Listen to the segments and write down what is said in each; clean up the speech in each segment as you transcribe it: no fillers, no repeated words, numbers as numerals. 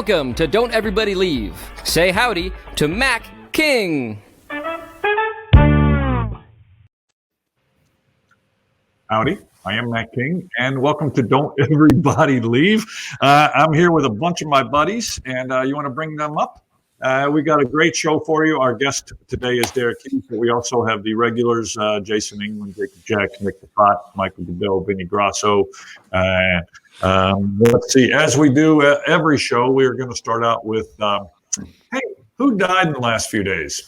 Welcome to Don't Everybody Leave. Say howdy to Mac King. Howdy, I am Mac King, and welcome to Don't Everybody Leave. I'm here with a bunch of my buddies, and you want to bring them up? We got a great show for you. Our guest today is Derek Keith, but we also have the regulars, Jason England, Jacob Jack, Nick DeFott, Michael Goodell, Vinny Grasso. Let's see, as we do every show, we're going to start out with, hey, who died in the last few days?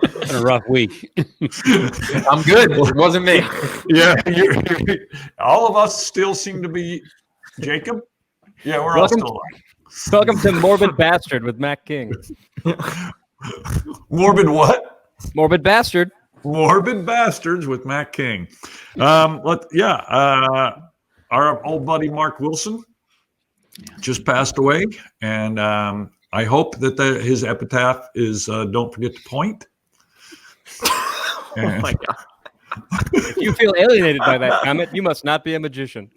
It's been a rough week. I'm good. It wasn't me. Yeah, all of us still seem to be Jacob. Yeah, we're all still alive. Welcome to Morbid Bastard with Mac King. Morbid what? Morbid Bastard. Morbid Bastards with Mac King. Our old buddy Mark Wilson just passed away, and I hope that his epitaph is "Don't forget to point." Oh my God! If you feel alienated by that comment, you must not be a magician.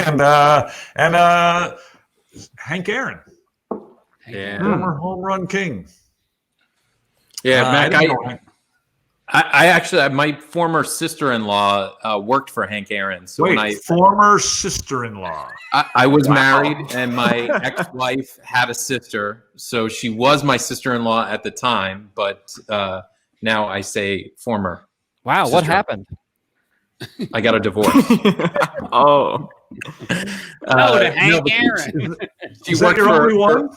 and Hank Aaron, former home run king. Yeah, Mac, I actually, my former sister-in-law worked for Hank Aaron. So former sister-in-law. I was married, and my ex-wife had a sister, so she was my sister-in-law at the time. But now I say former. Wow, sister. What happened? I got a divorce. Oh, to Hank Aaron. Is that your only one?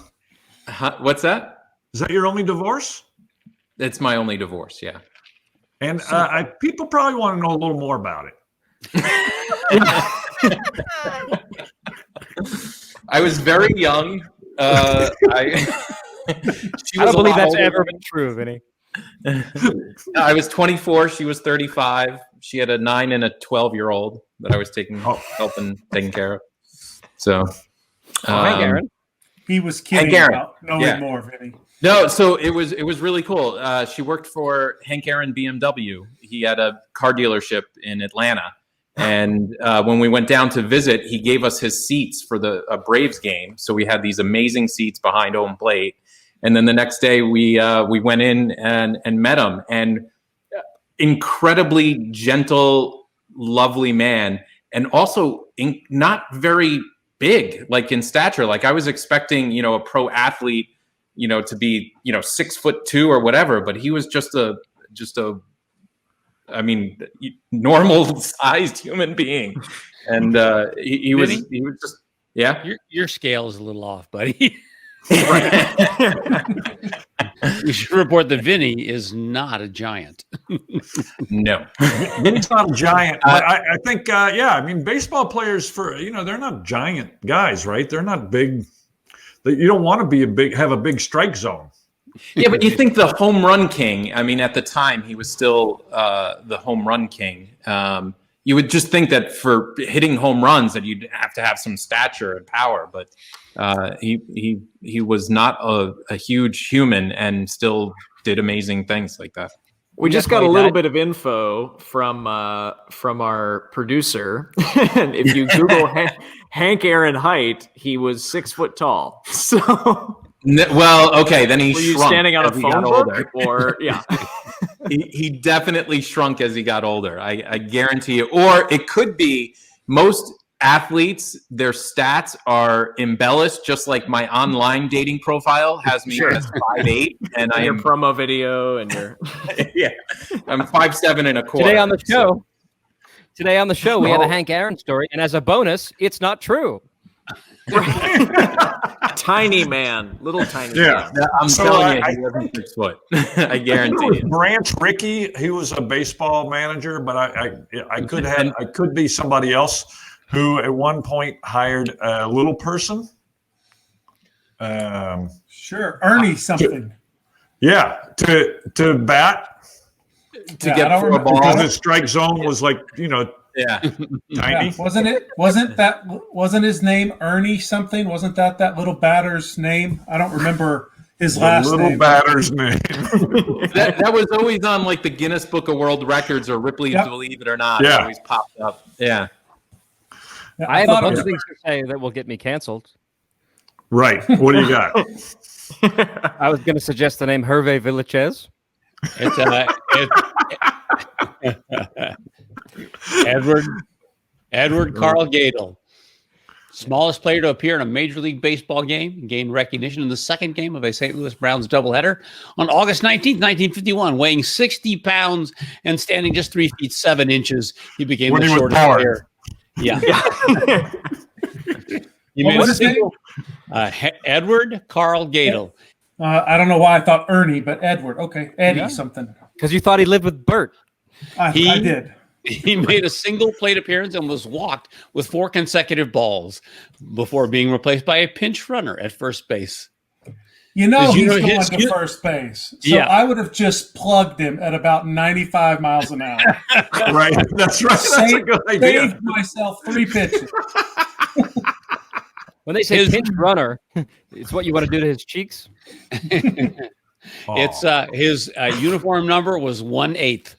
What's that? Is that your only divorce? It's my only divorce. Yeah. And people probably want to know a little more about it. I was very young. I don't believe that's ever been true, Vinny. I was 24. She was 35. She had a 9 and a 12-year-old that I was helping taking care of. So, Hank Aaron. He was kidding about knowing more, Vinny. No, so it was really cool. She worked for Hank Aaron BMW. He had a car dealership in Atlanta, and when we went down to visit, he gave us his seats for a Braves game. So we had these amazing seats behind home plate. And then the next day, we went in and met him, and incredibly gentle, lovely man, and also not very big, like in stature. Like I was expecting, a pro athlete, to be, 6'2" or whatever, but he was just a normal sized human being. And he was just, yeah. Your scale is a little off, buddy. Right. You should report that Vinny is not a giant. No. Vinny's not a giant, but I think, baseball players they're not giant guys, right? They're not big. You don't want to have a big strike zone. Yeah, but you think the home run king, at the time he was still the home run king. You would just think that for hitting home runs that you'd have to have some stature and power, but he was not a huge human and still did amazing things like that. We just got a little bit of info from our producer. And if you Google Hank Aaron height, he was 6 foot tall. So, well, okay, then he were shrunk. You standing on a phone book, or yeah? he definitely shrunk as he got older. I guarantee you. Or it could be most athletes, their stats are embellished, just like my online dating profile has me as 5'8", and your promo video and your I'm 5'7" and a quarter. Today on the show, we had a Hank Aaron story, and as a bonus, it's not true. Tiny man, little tiny man. I'm telling you, he wasn't 6 foot. I guarantee you. Branch Rickey, he was a baseball manager, but I could be somebody else who at one point hired a little person. Sure, Ernie something. To bat. To get for a ball. Because the strike zone was like, tiny. Yeah. Wasn't his name Ernie something? Wasn't that little batter's name? I don't remember his last name. Little batter's name. that was always on like the Guinness Book of World Records or Ripley's Believe It or Not. It always popped up. Yeah. Yeah, I have a thought it bunch was- of things to say that will get me canceled. Right. What do you got? I was going to suggest the name Hervé Villachez. It's Edward Carl Gadel, smallest player to appear in a Major League Baseball game, gained recognition in the second game of a St. Louis Browns doubleheader on August 19th, 1951. Weighing 60 pounds and standing just 3 feet 7 inches, he became When the he was shortest born. player. Yeah. He What made was a his name? single- Edward Carl Gadel. I don't know why I thought Ernie, but Edward. Okay, Eddie Yeah. something. Because you thought he lived with Bert. I did. He made a single plate appearance and was walked with 4 consecutive balls before being replaced by a pinch runner at first base. You know Did you he's know going his- to first base. So Yeah. I would have just plugged him at about 95 miles an hour. Right. That's right. That's a good idea. Saved myself 3 pitches. When they say His- pinch runner, it's what you want to do to his cheeks. It's his uniform number was 1/8.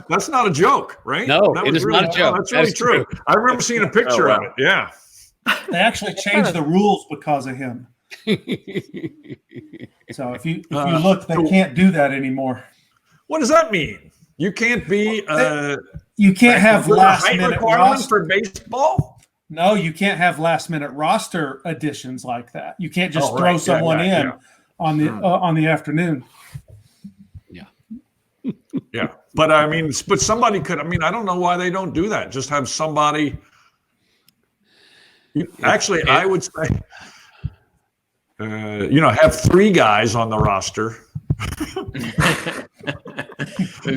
That's not a joke, right? No, That it was is not a joke. That's really That's true. true. I remember seeing a picture wow. of it. Yeah. They actually changed the rules because of him. So if you look, they can't do that anymore. What does that mean? You can't be You can't have with a last height minute requirement roster. for baseball. No, you can't have last minute roster additions like that. You can't just Oh, throw right. Yeah, someone yeah, in yeah. on the afternoon. Yeah, but I mean, but somebody could. I mean, I don't know why they don't do that. Just have somebody. Actually, I would say, have 3 guys on the roster,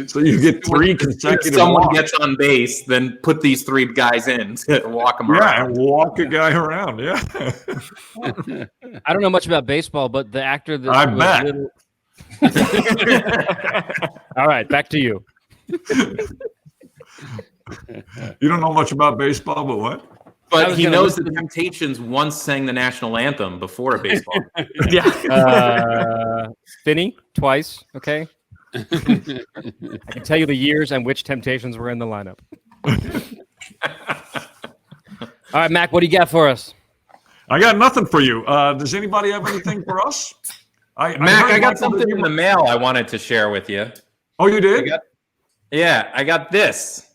so you get 3 If consecutive. someone walks. gets on base, then put these 3 guys in to walk them Yeah, around. and walk a guy around. Yeah, I don't know much about baseball, but the actor that I was bet. little- All right, back to you. you don't know much about baseball, but what? I But was he gonna knows the listen- Temptations once sang the national anthem before a baseball. Yeah. Finney, twice. Okay. I can tell you the years and which Temptations were in the lineup. All right, Mac, what do you got for us? I got nothing for you. Does anybody have anything for us? Mac, heard I got Michael something that in you the mail I wanted to share with you. Oh, you did? I got this.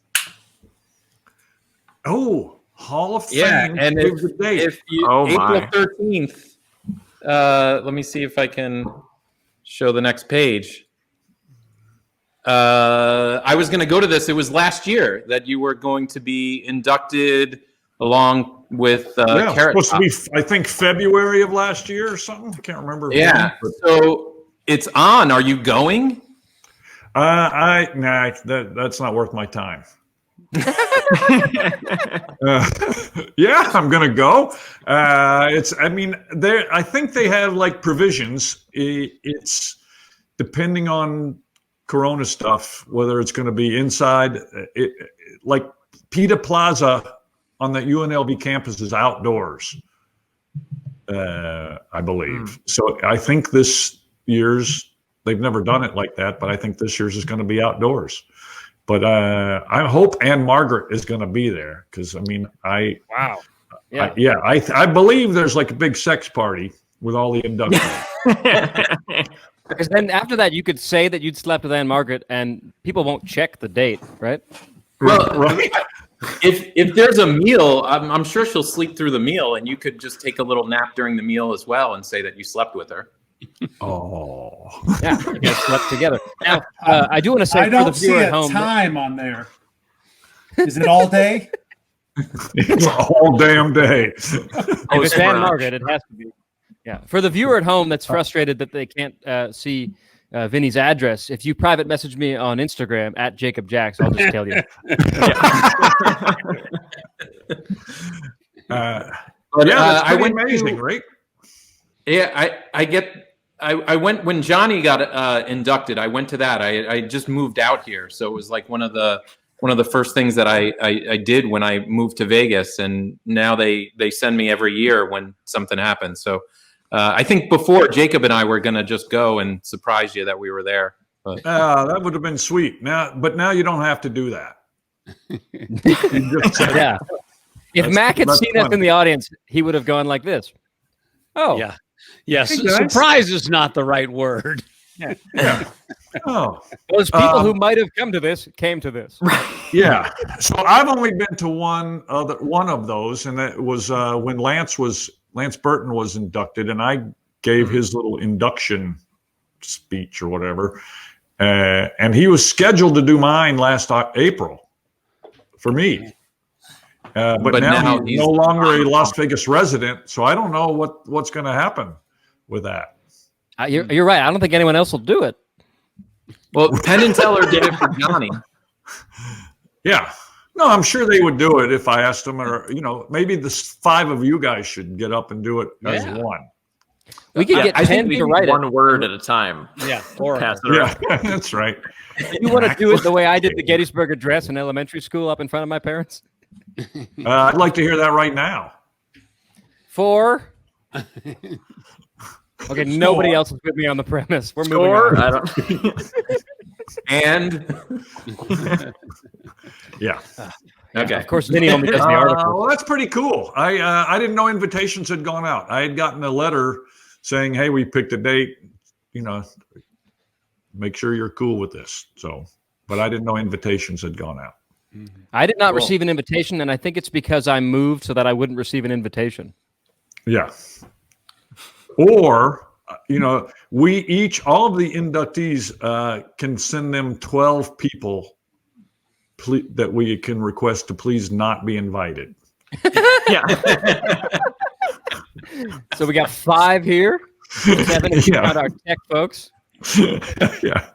Oh, Hall of Fame. Yeah, and Give the date. if you Oh, April my. 13th, let me see if I can show the next page. I was going to go to this. It was last year that you were going to be inducted along with yeah, Carrot supposed to Top. be, I think, February of last year or something. I can't remember. Yeah. So it's on. Are you going? That's not worth my time. Yeah, I'm gonna go. I think they have like provisions. It's depending on Corona stuff, whether it's going to be inside. Like PETA Plaza on the UNLV campus is outdoors, I believe. So I think this year's, they've never done it like that, but I think this year's is going to be outdoors. But I hope Ann Margaret is going to be there because, I mean, Wow. Yeah. I believe there's like a big sex party with all the inductees. Because then after that, you could say that you'd slept with Ann Margaret, and people won't check the date, right? Well, Right? if there's a meal, I'm sure she'll sleep through the meal, and you could just take a little nap during the meal as well and say that you slept with her. Oh, Yeah, you guys slept together. Now, I do want to say I for the don't see viewer a at home. time on there. Is it all day? it's a whole damn day. If it's Ann brunch. Margaret, it has to be. Yeah. For the viewer at home that's frustrated that they can't see Vinny's address, if you private message me on Instagram at Jacob Jacks, I'll just tell you. But Yeah, that's I pretty went amazing, to, right? Yeah, I went when Johnny got inducted. I went to that. I just moved out here, so it was like one of the first things that I did when I moved to Vegas, and now they send me every year when something happens. So I think before Jacob and I were gonna just go and surprise you that we were there. But That would have been sweet. Now you don't have to do that. You just said- Yeah. If Mac had that's seen us funny. in the audience, he would have gone like this. Oh, Yeah. Yes. Hey, guys. Surprise is not the right word. Yeah. Oh, those people who might have come to this came to this. yeah. So I've only been to one of those, and that was when Lance Burton was inducted, and I gave his little induction speech or whatever, and he was scheduled to do mine last April for me. But now he's no longer a Las Vegas resident, so I don't know what's going to happen with that. You're right. I don't think anyone else will do it. Well, Penn and Teller did it for Johnny. Yeah. No, I'm sure they would do it if I asked them, or maybe the 5 of you guys should get up and do it as one. We could get I Penn think to maybe write one it. word at a time. Yeah. Or Pass it around. Yeah, that's right. You want to do it the way I did the Gettysburg Address in elementary school up in front of my parents? I'd like to hear that right now. 4. Okay, nobody else is with me on the premise. We're moving Or on. I don't. And Yeah. okay. Of course, Vinny only does the article. Well, that's pretty cool. I didn't know invitations had gone out. I had gotten a letter saying, "Hey, we picked a date. Make sure you're cool with this." So, but I didn't know invitations had gone out. I did not receive an invitation, and I think it's because I moved so that I wouldn't receive an invitation. Yeah. Or, we all of the inductees can send them 12 people that we can request to please not be invited. Yeah. So we got 5 here. 7 if you Yeah. count our tech folks. Yeah.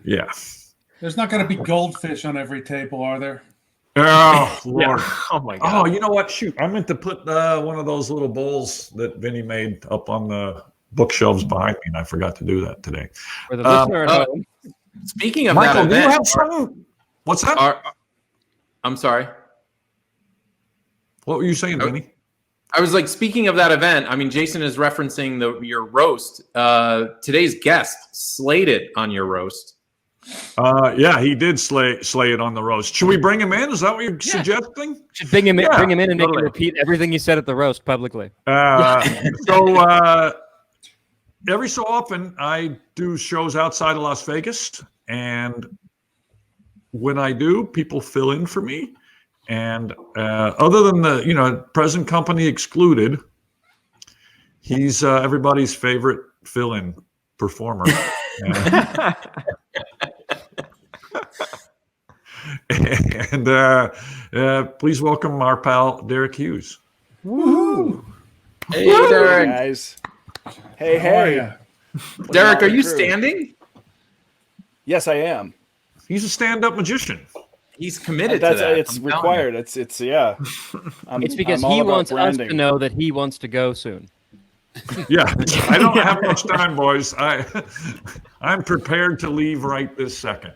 Yeah. There's not going to be goldfish on every table, are there? Oh, Lord. Oh my Oh, god. you know what? Shoot. I meant to put one of those little bowls that Vinny made up on the bookshelves behind me, and I forgot to do that today. For the listener at home. Speaking of Michael, that do you event, have something? What's that? I'm sorry. What were you saying, Vinny? I was like, speaking of that event, I mean, Jason is referencing your roast. Today's guest slayed it on your roast. Yeah, he did slay it on the roast. Should we bring him in? Is that what you're suggesting? Should bring him in, Yeah, and make him totally. repeat everything he said at the roast publicly. So every so often I do shows outside of Las Vegas, and when I do, people fill in for me. And other than the present company excluded, he's everybody's favorite fill-in performer. And please welcome our pal Derek Hughes. Hey, Derek. Guys. Hey, How are hey. ya? Derek, are you Crew. standing? Yes, I am. He's a stand-up magician. He's committed That's to that. it's I'm telling required. It's yeah. It's because I'm all he about wants us branding. to know that he wants to go soon. Yeah, I don't have much time, boys. I'm prepared to leave right this second.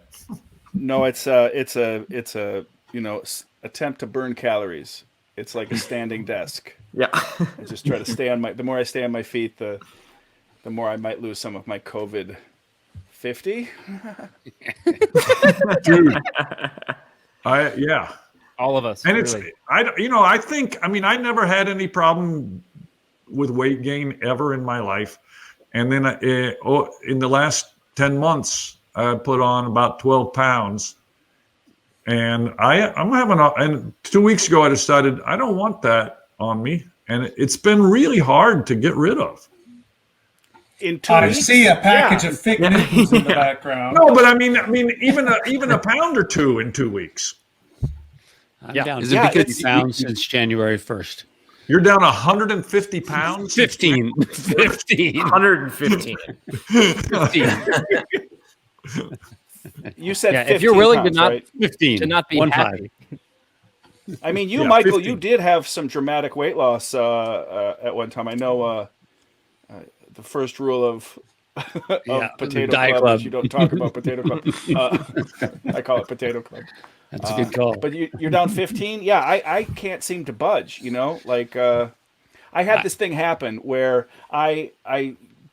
No, it's a attempt to burn calories. It's like a standing desk. Yeah. I just try to stay on the more I stay on my feet, the more I might lose some of my COVID 50. Dude. Yeah. All of us. And it's really. I think I never had any problem with weight gain ever in my life. And then in the last 10 months I put on about 12 pounds. And and 2 weeks ago I decided I don't want that on me, and it's been really hard to get rid of. In 2 I weeks, see a package yeah. of fake nipples in the background. No, but I mean even a pound or two in 2 weeks. I'm Yeah. down Is it 50 because- pounds since January 1st. You're down 150 pounds. 15. 115. 15. You said Yeah, 15 if you're willing to pounds, not- right? 15. To not be 1-5. happy. I mean, you, Yeah, Michael, 15. you did have some dramatic weight loss at one time. I know the first rule of Yeah, Potato Diet Club Club. is you don't talk about Potato Club. I call it Potato Club. That's a good call. But you're down 15? Yeah, I can't seem to budge, Like I had this thing happen where I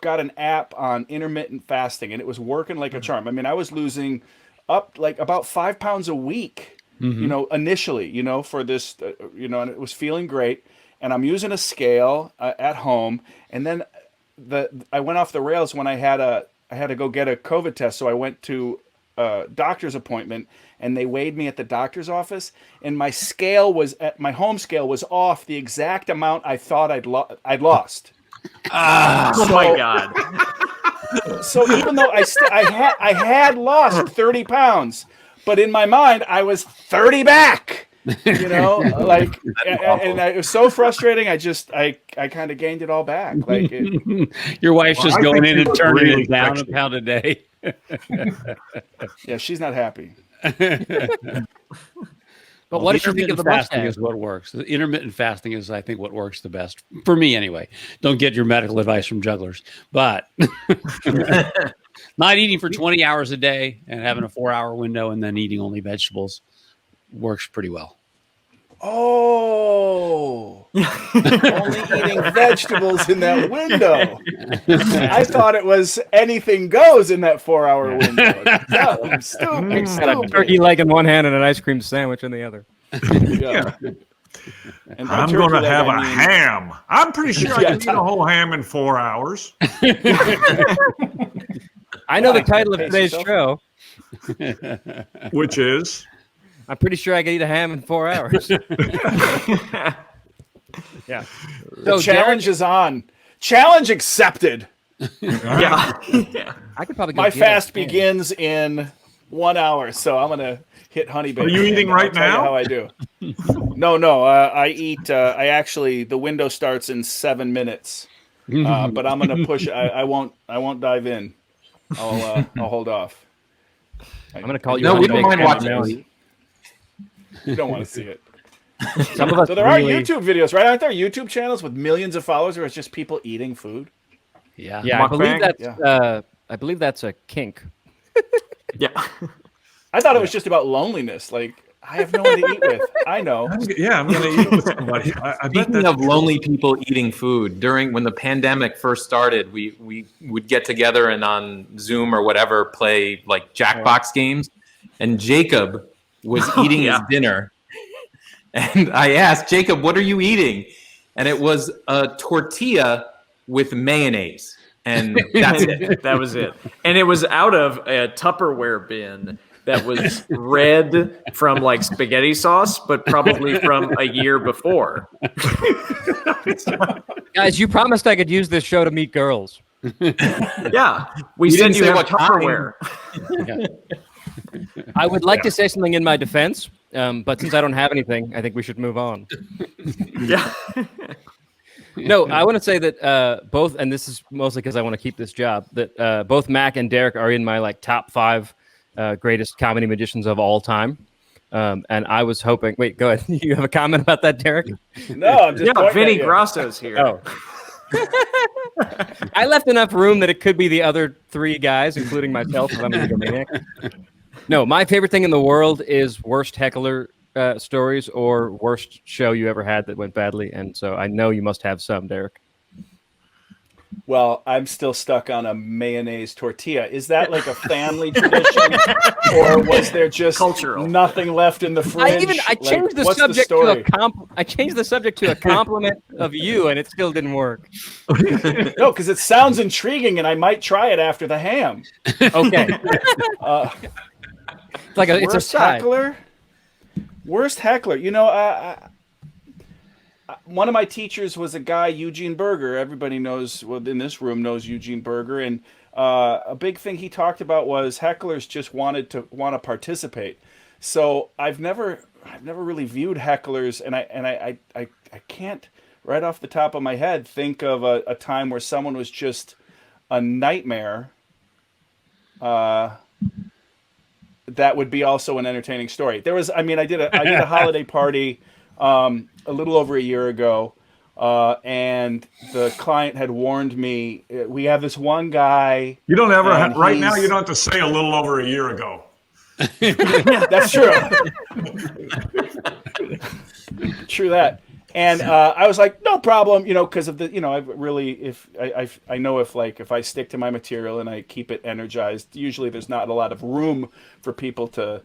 got an app on intermittent fasting, and it was working like a charm. I mean, I was losing up like about 5 pounds a week, initially, for this, and it was feeling great. And I'm using a scale at home. And then I went off the rails when I had to go get a COVID test. So I went to a doctor's appointment, and they weighed me at the doctor's office, and my home scale was off the exact amount I thought I'd lost. Oh my God. So even though I had lost 30 pounds, but in my mind I was 30 back. And it was so frustrating. I kind of gained it all back. Your wife's just going in and turning really it down sexy. a pound a day. Yeah, she's not happy. But what did you think of the fasting mustache? is what works. The intermittent fasting is, I think, what works the best for me anyway. Don't get your medical advice from jugglers, but not eating for 20 hours a day and having a 4-hour window and then eating only vegetables works pretty well. Oh, only eating vegetables in that window. I thought it was anything goes in that 4-hour window. No, stupid. Got a turkey leg in one hand and an ice cream sandwich in the other. Yeah. And by I'm turkey going to leg, have I a mean- ham. I'm pretty sure I can eat a whole ham in 4 hours. I know the title of Pace today's yourself. show. Which is I'm pretty sure I could eat a ham in 4 hours. Yeah. The challenge is on. Challenge accepted. Yeah. I could probably go My get a fast ham. begins in 1 hour, so I'm gonna hit honey baked. Are you eating I'll right tell you now? How I do? No. I eat. I actually the window starts in 7 minutes, but I'm gonna push. I won't dive in. I'll hold off. I'm going to call you. No, honey we don't baked mind ham watching now. it. You don't want to see it. Some of us So there really, are YouTube videos, right? Aren't there YouTube channels with millions of followers where it's just people eating food? Yeah. Yeah, I believe Mukbang? that's. I believe that's a kink. Yeah. I thought it was just about loneliness. Like I have no one to eat with. I know. I'm going to eat with somebody. I bet Speaking that's of lonely people eating food, when the pandemic first started, we would get together and on Zoom or whatever play like Jackbox games, and Jacob was eating his dinner, and I asked Jacob, "What are you eating?" And it was a tortilla with mayonnaise, and that's it. That was it. And it was out of a Tupperware bin that was red from like spaghetti sauce, but probably from a year before. Guys, you promised I could use this show to meet girls. Yeah. We You said didn't you say have what kind. Tupperware. I would like to say something in my defense, but since I don't have anything, I think we should move on. Yeah. No, I want to say that both, and this is mostly because I want to keep this job, that both Mac and Derek are in my like top 5 greatest comedy magicians of all time. And I was hoping. Wait, go ahead. You have a comment about that, Derek? No, I'm just Yeah, pointing Vinny at you. Grasso's here. Oh. I left enough room that it could be the other 3 guys, including myself, if I'm an egomaniac. No, my favorite thing in the world is worst heckler stories or worst show you ever had that went badly. And so I know you must have some, Derek. Well, I'm still stuck on a mayonnaise tortilla. Is that like a family tradition, or was there just Cultural. nothing left in the fridge? I changed the what's subject to story? I changed the subject to a compliment of you, and it still didn't work. No, because it sounds intriguing, and I might try it after the ham. Okay, it's like it's a Worst tie. heckler. Worst heckler. One of my teachers was a guy, Eugene Berger. Everybody knows, well, in this room knows Eugene Berger, and a big thing he talked about was hecklers just want to participate. So I've never really viewed hecklers, and I can't right off the top of my head think of a time where someone was just a nightmare. That would be also an entertaining story. There was, I did a holiday party a little over a year ago, and the client had warned me. We have this one guy. You don't ever and right now. he's- You don't have to say a little over a year ago. That's true. True that. And I was like, no problem, because of the, I really, if I know if I stick to my material and I keep it energized, usually there's not a lot of room for people to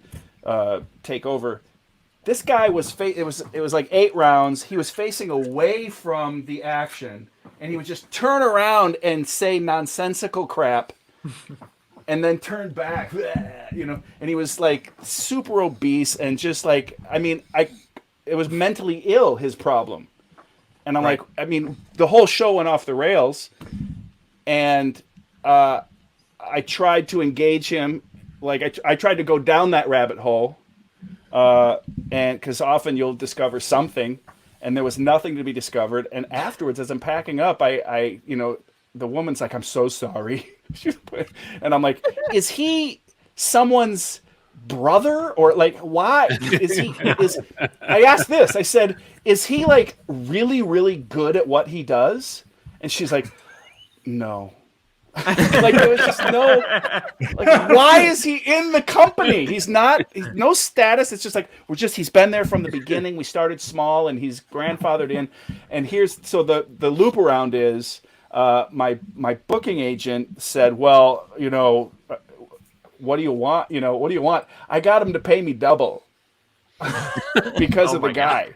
take over. This guy was it was like 8 rounds. He was facing away from the action, and he would just turn around and say nonsensical crap, and then turn back, and he was like super obese and just like, it was mentally ill, his problem. And I'm like, the whole show went off the rails, and I tried to engage him. Like I tried to go down that rabbit hole, and because often you'll discover something, and there was nothing to be discovered. And afterwards, as I'm packing up, I the woman's like, I'm so sorry. And I'm like, is he someone's brother, or like, why I asked this, I said, is he like really, really good at what he does? And she's like, no. Like, there was just no, like, why is he in the company? He's no status. It's just like, he's been there from the beginning. We started small and he's grandfathered in. And so the loop around is, my booking agent said, well, what do you want? What do you want? I got him to pay me double because of the guy.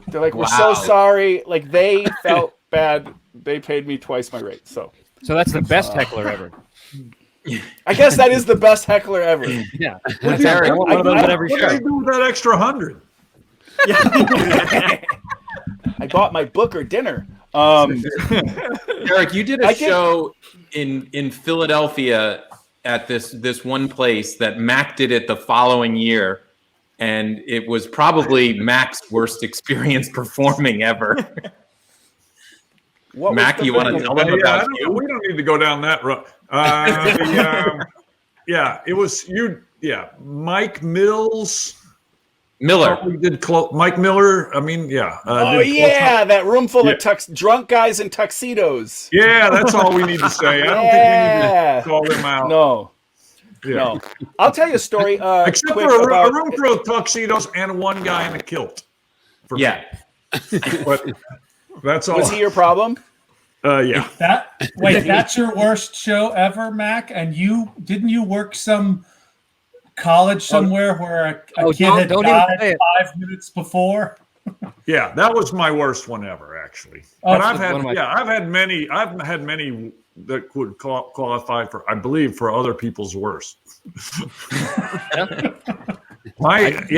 They're like, we're so sorry. Like, they felt bad. They paid me twice my rate. So that's the best heckler ever. I guess that is the best heckler ever. Yeah. What That's Eric. I want one of those at every what show. do you do with that extra 100? I bought my booker dinner. Eric, you did a show in Philadelphia at this one place that Mac did it the following year, and it was probably Mac's worst experience performing ever. Mac, you want to tell them about you? We don't need to go down that road. It was you. Yeah, Mike Miller. We did Mike Miller. That room full of drunk guys in tuxedos. Yeah, that's all we need to say. I don't think we need to call them out. No. Yeah. No. I'll tell you a story. Except for a room full of tuxedos and one guy in a kilt. But that's all. Was he your problem? Yeah. That's your worst show ever, Mac? And didn't you work some college somewhere where a kid had died 5 minutes before? Yeah, that was my worst one ever, actually. But I've had many that would qualify for, I believe, for other people's worst. I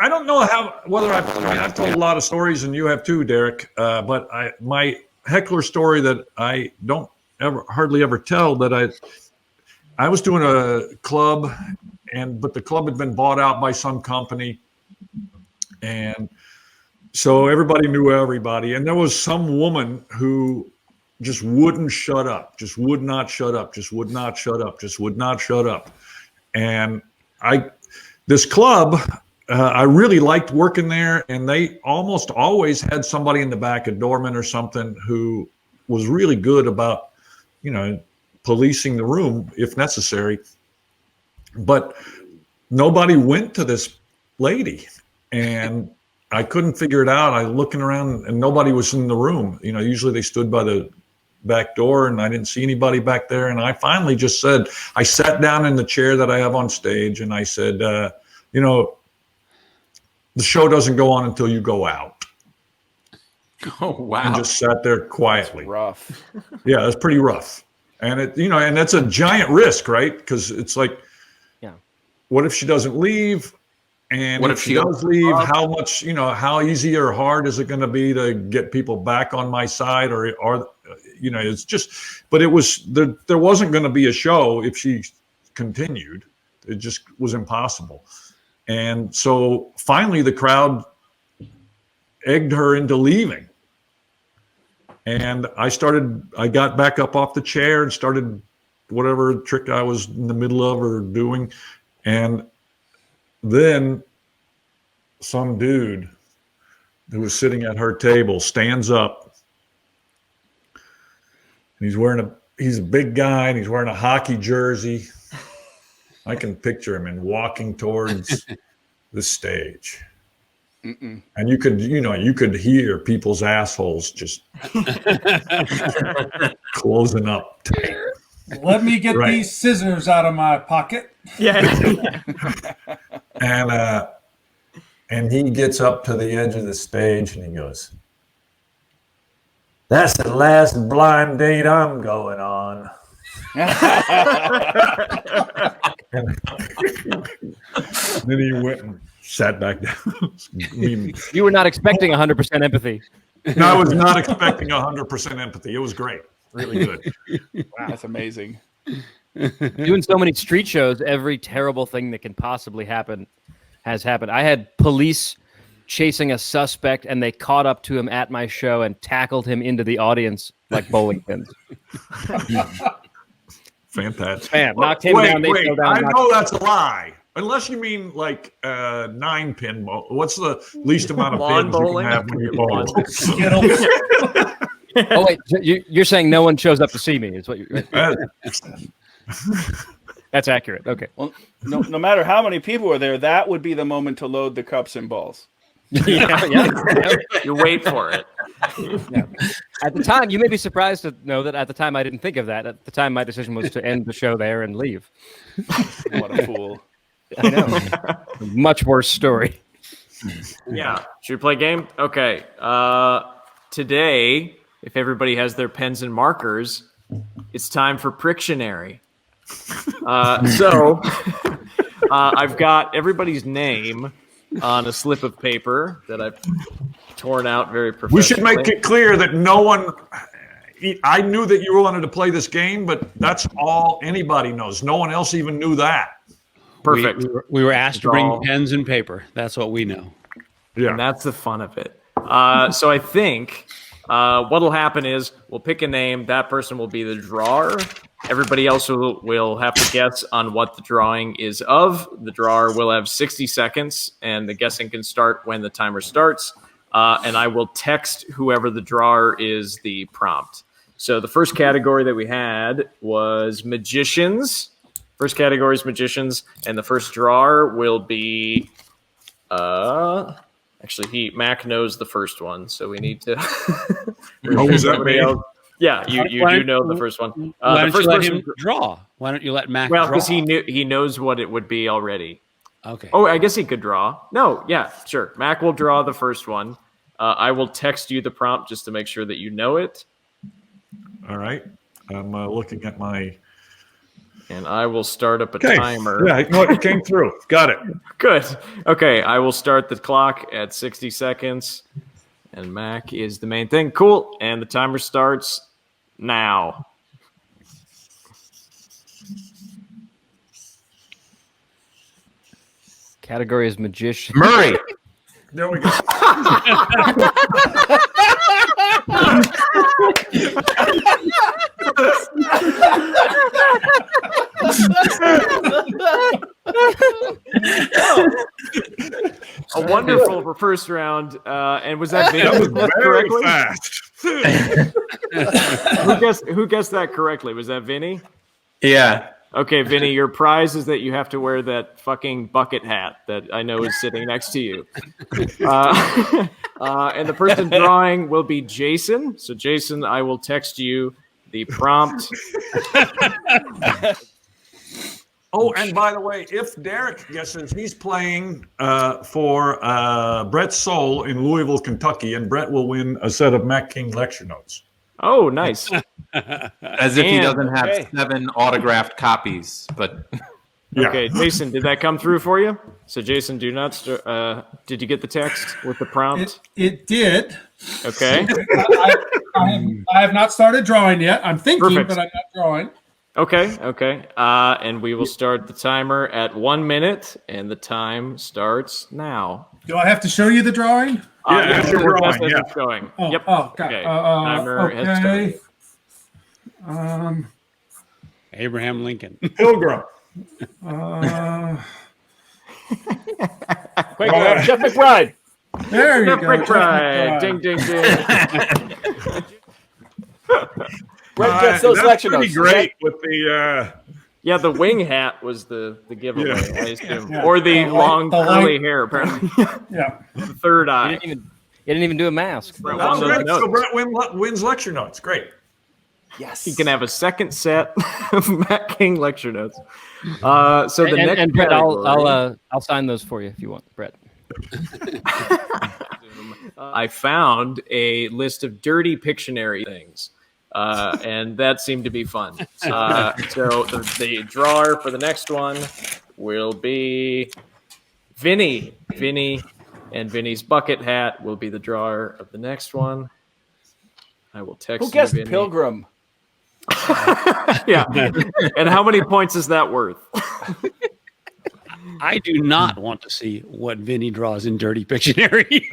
don't know whether I've told a lot of stories, and you have too, Derek. But my heckler story that I don't hardly ever tell, that I was doing a club, but the club had been bought out by some company, and so everybody knew everybody, and there was some woman who just wouldn't shut up, just would not shut up, just would not shut up, just would not shut up. And this club, I really liked working there, and they almost always had somebody in the back, a doorman or something, who was really good about, policing the room if necessary. But nobody went to this lady, and I couldn't figure it out. I looking around, and nobody was in the room. Usually they stood by the back door, and I didn't see anybody back there. And I finally just said, I sat down in the chair that I have on stage, and I said, the show doesn't go on until you go out. Oh, wow. And just sat there quietly. That's rough. Yeah, it's pretty rough. And and that's a giant risk, right? Because it's like, what if she doesn't leave? And what if she does leave, how much, how easy or hard is it going to be to get people back on my side? Or it's just, but it was, there wasn't going to be a show if she continued. It just was impossible. And so finally the crowd egged her into leaving. And I got back up off the chair and started whatever trick I was in the middle of or doing. And then some dude who was sitting at her table stands up. And he's a big guy, and he's wearing a hockey jersey. I can picture him and walking towards the stage. And you could hear people's assholes just closing up tight. Let me get Right. these scissors out of my pocket. Yeah. And he gets up to the edge of the stage and he goes, "That's the last blind date I'm going on." Then he went and sat back down. You were not expecting 100% empathy. No, I was not expecting 100% empathy. It was great. Really good. Wow, that's amazing. Doing so many street shows, every terrible thing that can possibly happen has happened. I had police chasing a suspect, and they caught up to him at my show and tackled him into the audience like bowling pins. Fantastic. Bam, knocked him down. They fell down. I know that's a lie. Unless you mean like 9-pin bowl. What's the least amount of Lawn pins bowling? you can have when you bowl? Skittles. Oh wait, so you're saying no one shows up to see me? Is what you're? That's accurate. Okay. Well, no matter how many people were there, that would be the moment to load the cups and balls. yeah. You wait for it. At the time, you may be surprised to know that at the time I didn't think of that. At the time, my decision was to end the show there and leave. What a fool. I know. Much worse story. Yeah. Should we play a game? Okay. Today, if everybody has their pens and markers, it's time for Prictionary. I've got everybody's name on a slip of paper that I've torn out very professionally. We should make it clear that no one. I knew that you wanted to play this game, but that's all anybody knows. No one else even knew that. Perfect. We were asked to Draw. bring pens and paper. That's what we know. And that's the fun of it. So I think what'll happen is we'll pick a name. That person will be the drawer. Everybody else will have to guess on what the drawing is of. The drawer will have 60 seconds, and the guessing can start when the timer starts. And I will text whoever the drawer is the prompt. So the first category that we had was magicians. First category is magicians, and the first drawer will be actually Mac knows the first one, so we need to was that me? Yeah, you do know the first one. Why The don't first you let person, him draw? Why don't you let Mac well, draw? because he knows what it would be already. Okay. Oh, I guess he could draw. No, yeah, sure. Mac will draw the first one. I will text you the prompt just to make sure that you know it. All right. I'm looking at my. And I will start up a Okay. timer. Yeah, no, it came through. Got it. Good. Okay, I will start the clock at 60 seconds. And Mac is the main thing. Cool. And the timer starts now. Category is magician. Murray. There we go. A wonderful first round. And was that Vinny? That was Guessed very correctly? fast. Who guessed that correctly? Was that Vinny? Yeah. Okay, Vinny, your prize is that you have to wear that fucking bucket hat that I know is sitting next to you. And the person drawing will be Jason. So, Jason, I will text you the prompt. Oh, and by the way, if Derek guesses, he's playing for Brett Soul in Louisville, Kentucky, and Brett will win a set of Mac King lecture notes. Oh, nice. As if he And- doesn't have Okay. 7 autographed copies, but Yeah. Okay, Jason, did that come through for you? So, Jason, did you get the text with the prompt? It did. Okay. I have not started drawing yet. I'm thinking, Perfect. but I'm not drawing. Okay. And we will start the timer at 1 minute, and the time starts now. Do I have to show you the drawing? Yeah, as you're we're drawing, as yeah. it's going. Oh, Yep. oh, God. Okay. Timer has okay. started. Abraham Lincoln. Pilgrim. Quick, Jeff McBride. There you Jeff go. McBride. Jeff Ding, ding, ding. Brett gets those That's lecture pretty notes. great with the Yeah, the wing hat was the giveaway, Yeah. I assume. Yeah. Or the The long light- curly hair, apparently. Yeah. The third You eye. didn't even do a mask. Brett That's won those great. So notes. Brett wins lecture notes. Great. Yes. He can have a second set of Matt King lecture notes. So the next And Brett, category, I'll sign those for you if you want, Brett. I found a list of dirty Pictionary things. And that seemed to be fun. So the drawer for the next one will be Vinny. Vinny and Vinny's bucket hat will be the drawer of the next one. I will text Who guessed you, Vinny. Pilgrim? Yeah. And how many points is that worth? I do not want to see what Vinny draws in Dirty Pictionary.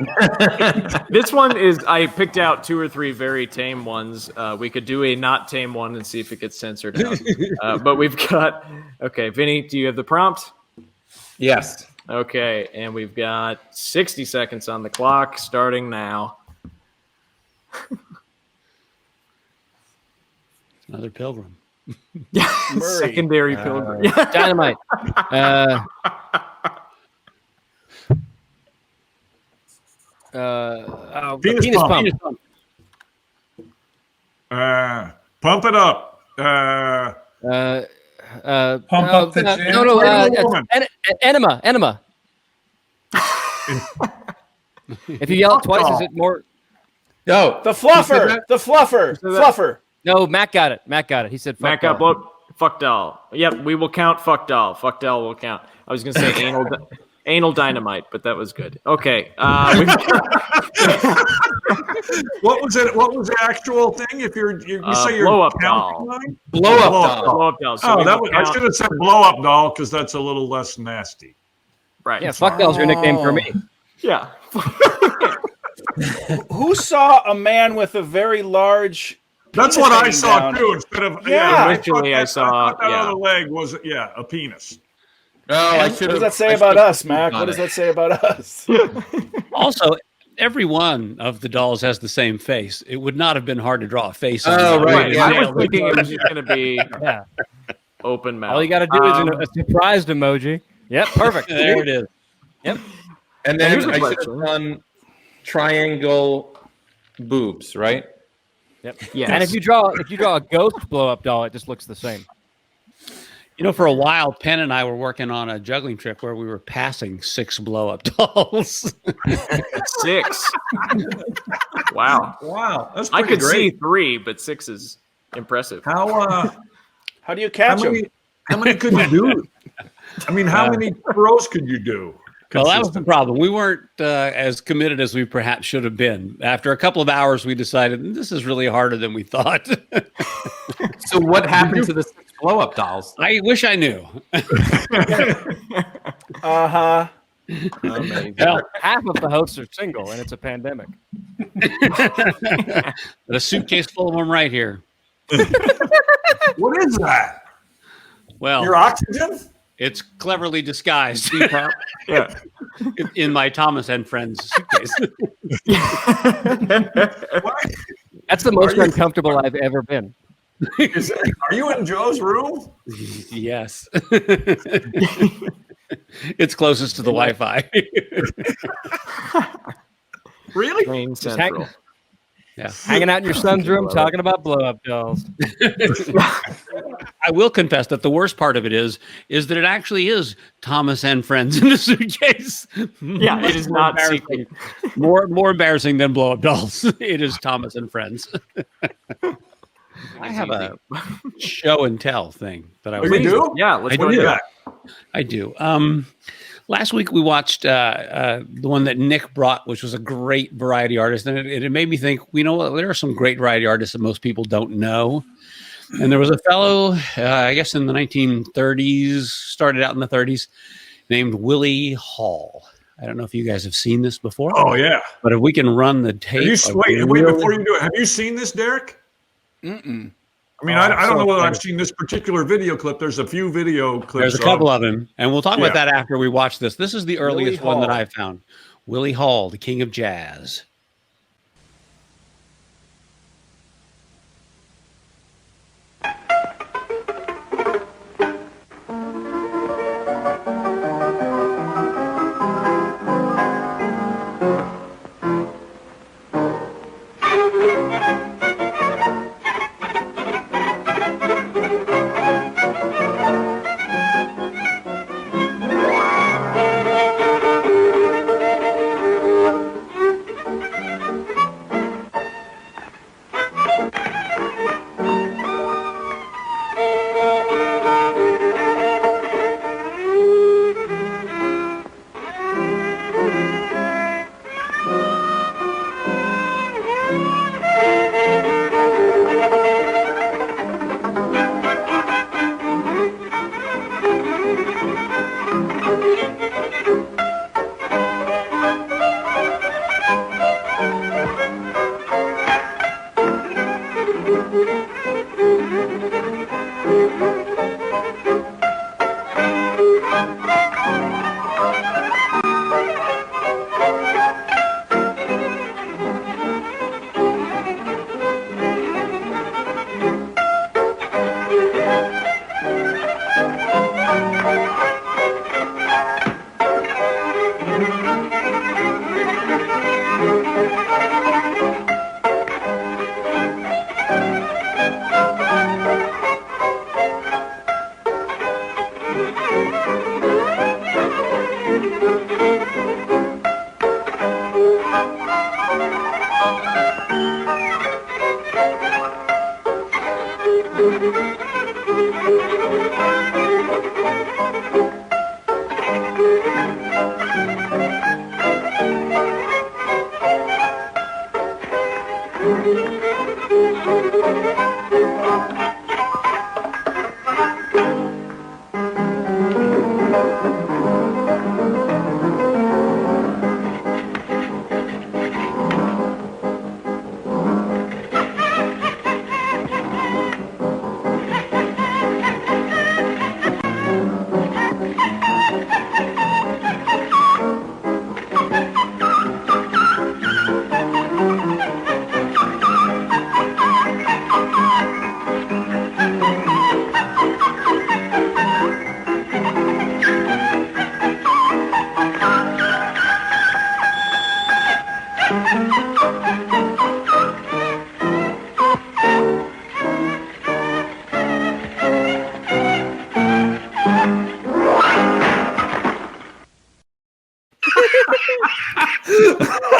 This one is, I picked out 2 or 3 very tame ones. We could do a not tame one and see if it gets censored out. But we've got, okay, Vinny, do you have the prompt? Yes. Okay, and we've got 60 seconds on the clock starting now. Another pilgrim. Murray. Secondary pilgrim. Dynamite. Penis penis pump. pump. Pump it up. Pump up the jam. No, Wonder Woman. enema. If you yell it twice, is it more? No. The fluffer. The fluffer. Fluffer. No, Matt got it. He said, Matt got blown. Fuck doll. Yep, we will count fuck doll. Fuck doll will count. I was going to say anal dynamite, but that was good. Okay. What was it? What was the actual thing? If you say you're blow up counting doll. line? Blow up doll. Blow up doll. So Oh, we that will I count- should have said blow up doll because that's a little less nasty. right. Yeah, fuck doll's your nickname for me. Yeah. Who saw a man with a very large? That's penis what I hanging saw down? too. Instead of Yeah. Originally, I thought that yeah. other leg was a penis. No, I What should does have. that say about us, Mac? What does that say about us? Also, every one of the dolls has the same face. It would not have been hard to draw a face. on Oh, that. right. Right. Yeah, I was thinking it was just going to be Yeah. open mouth. All you got to do is a surprised emoji. Yep, perfect. There it is. Yep. And Here's then a I should question. have done triangle boobs, right? Yep. Yes. And if you draw a ghost blow up doll, it just looks the same. You know, for a while, Penn and I were working on a juggling trip where we were passing 6 blow-up dolls. 6. Wow. Wow, that's I pretty could see great. 3, but 6 is impressive. How do you How catch them? many could you do? I mean, how many throws could you do? Well, that was the problem. We weren't as committed as we perhaps should have been. After a couple of hours, we decided this is really harder than we thought. So what happened to the 6 blow-up dolls? I wish I knew. Uh-huh. Amazing. Well, Half of the hosts are single, and it's a pandemic. a suitcase full of them right here. What is that? Well, Your oxygen? it's cleverly disguised Yeah. in my Thomas and Friends suitcase. What? That's the most Are you- uncomfortable I've ever been. Are you in Joe's room? Yes. It's closest to the Wi-Fi. Really? Main Central. Yeah. Hanging out in your son's room talking about blow up dolls. I will confess that the worst part of it is that it actually is Thomas and Friends in the suitcase. Yeah, it is not embarrassing. More embarrassing than blow up dolls. It is Thomas and Friends. I have a show and tell thing that I Oh, was you do? Yeah, let's I go What do into you that. got? I do. Last week we watched the one that Nick brought, which was a great variety artist, and it made me think. You know what? There are some great variety artists that most people don't know. And there was a fellow, I guess in the 1930s, started out in the 30s, named Willie Hall. I don't know if you guys have seen this before. Oh yeah. But if we can run the Have tape. you, of wait Willie- before you do it. Have you seen this, Derek? Mm-mm. I mean, I don't know whether I've seen this particular video clip. There's a few video clips. There's a couple of them, and we'll talk about Yeah. that after we watch this. This is the earliest Willie one that Hall. I've found. Willie Hall, the king of jazz.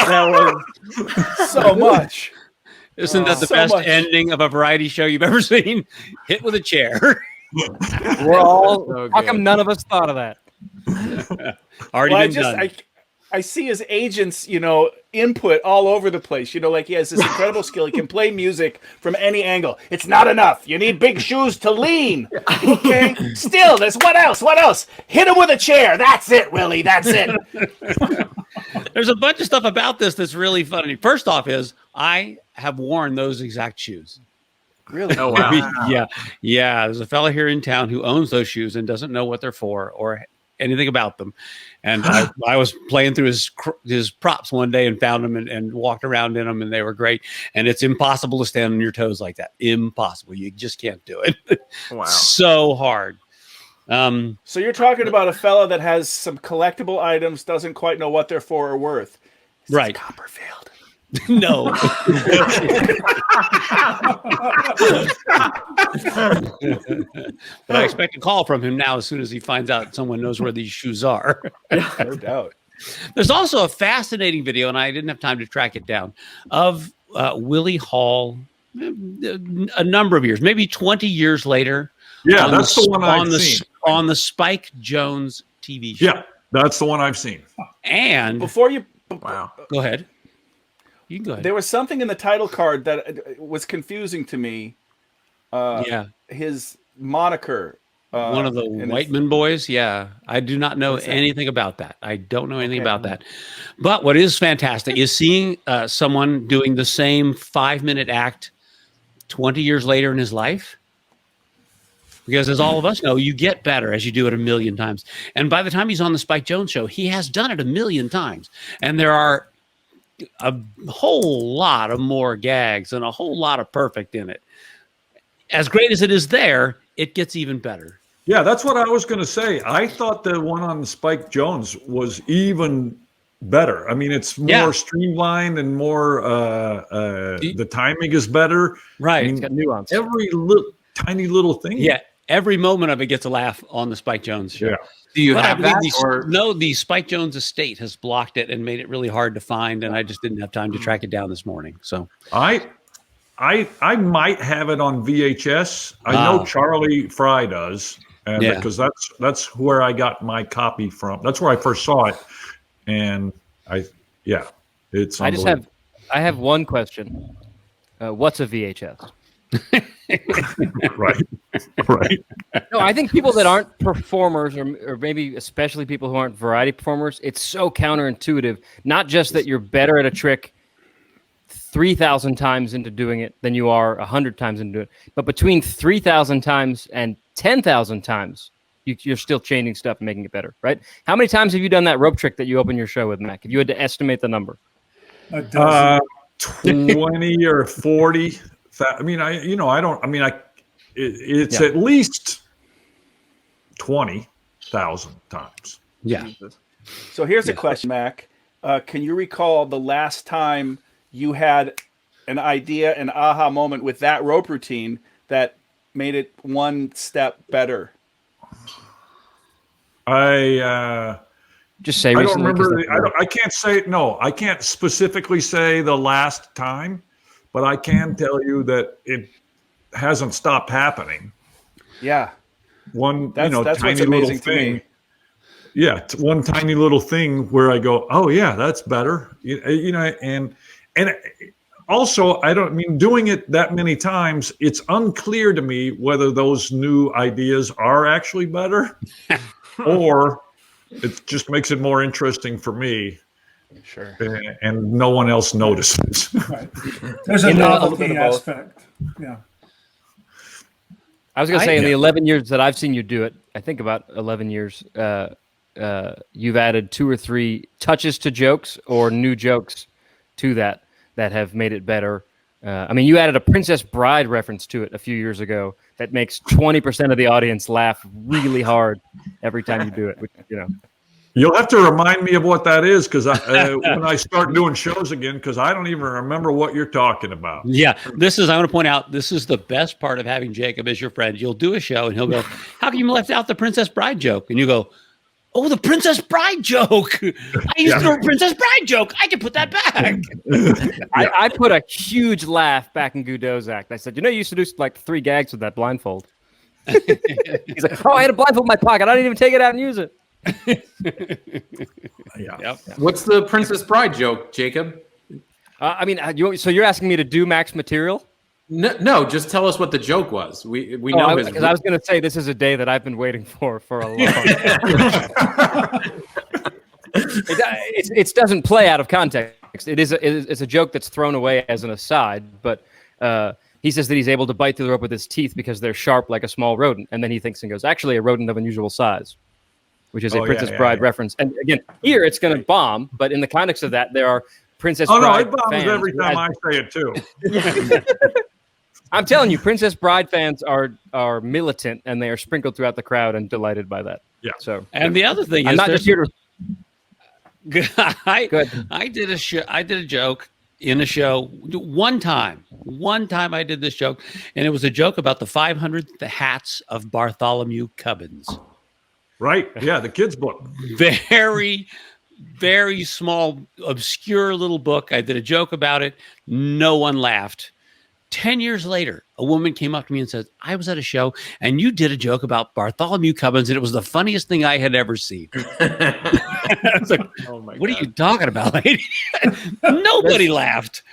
That was So much. Isn't that the So best much. ending of a variety show you've ever seen? Hit with a chair. We're all. So How good. come none of us thought of that? Already Well, been done. I see his agents, input all over the place. Like he has this incredible skill. He can play music from any angle. It's not enough. You need big shoes to lean. Okay. Still, there's what else? What else? Hit him with a chair. That's it, Willie. That's it. There's a bunch of stuff about this that's really funny. First off is I have worn those exact shoes. Really? Oh wow. Yeah. There's a fella here in town who owns those shoes and doesn't know what they're for or anything about them. And I was playing through his props one day and found them and walked around in them, and they were great. And it's impossible to stand on your toes like that. Impossible. You just can't do it. Wow. So hard. So you're talking about a fella that has some collectible items, doesn't quite know what they're for or worth. Right. Copperfield. No. But I expect a call from him now as soon as he finds out someone knows where these shoes are. No doubt. There's also a fascinating video, and I didn't have time to track it down, of Willie Hall a number of years, maybe 20 years later. Yeah, that's the one I've seen. On the Spike Jones TV show. Yeah, that's the one I've seen. And Before you Wow. go ahead. You can go ahead. there was something in the title card that was confusing to me. Yeah. His moniker. One of the and Whiteman boys. Yeah. I do not know What's that? anything about that. I don't know anything Okay. about that. But what is fantastic is seeing someone doing the same 5-minute act 20 years later in his life. Because as all of us know, you get better as you do it a million times. And by the time he's on the Spike Jones show, he has done it a million times. And there are a whole lot of more gags and a whole lot of perfect in it. As great as it is there, it gets even better. Yeah, that's what I was going to say. I thought the one on Spike Jones was even better. I mean, it's more Yeah. streamlined and more. The timing is better. Right. I It's mean, got nuance. every tiny little thing. Yeah. Every moment of it gets a laugh on the Spike Jones show. Yeah. Do you But I have believe that? Or the Spike Jones estate has blocked it and made it really hard to find, and I just didn't have time to track it down this morning. So I might have it on VHS. I know Wow. Charlie Fry does, and Yeah. because that's where I got my copy from. That's where I first saw it, and it's. I have one question. What's a VHS? right, right. No, I think people that aren't performers, or maybe especially people who aren't variety performers, it's so counterintuitive. Not just that you're better at a trick 3,000 times into doing it than you are 100 times into it, but between 3,000 times and 10,000 times, you're still changing stuff and making it better, right? How many times have you done that rope trick that you open your show with, Mac? If you had to estimate the number. A dozen. 20 or 40. I mean, it's at least 20,000 times. yeah. So here's a question, Mac. Can you recall the last time you had an idea, an aha moment with that rope routine that made it one step better? Just say I don't recently. remember. I can't say no. I can't specifically say the last time, but I can tell you that it hasn't stopped happening. Yeah, That's what's tiny little amazing to thing. me. Yeah, it's one tiny little thing where I go, oh yeah, that's better. And also I don't mean doing it that many times. It's unclear to me whether those new ideas are actually better, or it just makes it more interesting for me. Sure. And no one else notices. Right. There's a novelty aspect. Yeah. I was going to say, in the 11 years that I've seen you do it, I think about 11 years, you've added 2 or 3 touches to jokes or new jokes to that have made it better. I mean, you added a Princess Bride reference to it a few years ago that makes 20% of the audience laugh really hard every time you do it, which, You'll have to remind me of what that is, because when I start doing shows again, because I don't even remember what you're talking about. Yeah, I want to point out, this is the best part of having Jacob as your friend. You'll do a show and he'll go, how come you left out the Princess Bride joke? And you go, oh, the Princess Bride joke. I used to do a Princess Bride joke. I can put that back. I put a huge laugh back in Godot's act. I said, you used to do like 3 gags with that blindfold. He's like, oh, I had a blindfold in my pocket. I didn't even take it out and use it. Yeah. What's the Princess Bride joke, Jacob? I mean, so you're asking me to do Mac's material? No, just tell us what the joke was. We know his. Because I was going to say this is a day that I've been waiting for a long time. It doesn't play out of context. It's a joke that's thrown away as an aside, but he says that he's able to bite through the rope with his teeth because they're sharp like a small rodent, and then he thinks and goes, actually, a rodent of unusual size, which is a Princess Bride reference. And again, here it's going to bomb, but in the context of that, there are Princess Bride no, it bombs fans every time I say it too. I'm telling you, Princess Bride fans are militant, and they are sprinkled throughout the crowd and delighted by that. Yeah. So, and the other thing I'm is, not just here to. I did a show. I did a joke in a show one time. One time I did this joke, and it was a joke about the 500 hats of Bartholomew Cubbins. Right. Yeah, the kids' book. Very, very small, obscure little book. I did a joke about it. No one laughed. 10 years later, a woman came up to me and said, I was at a show and you did a joke about Bartholomew Cubbins, and it was the funniest thing I had ever seen. I was like, oh my God. Are you talking about, lady? Nobody laughed.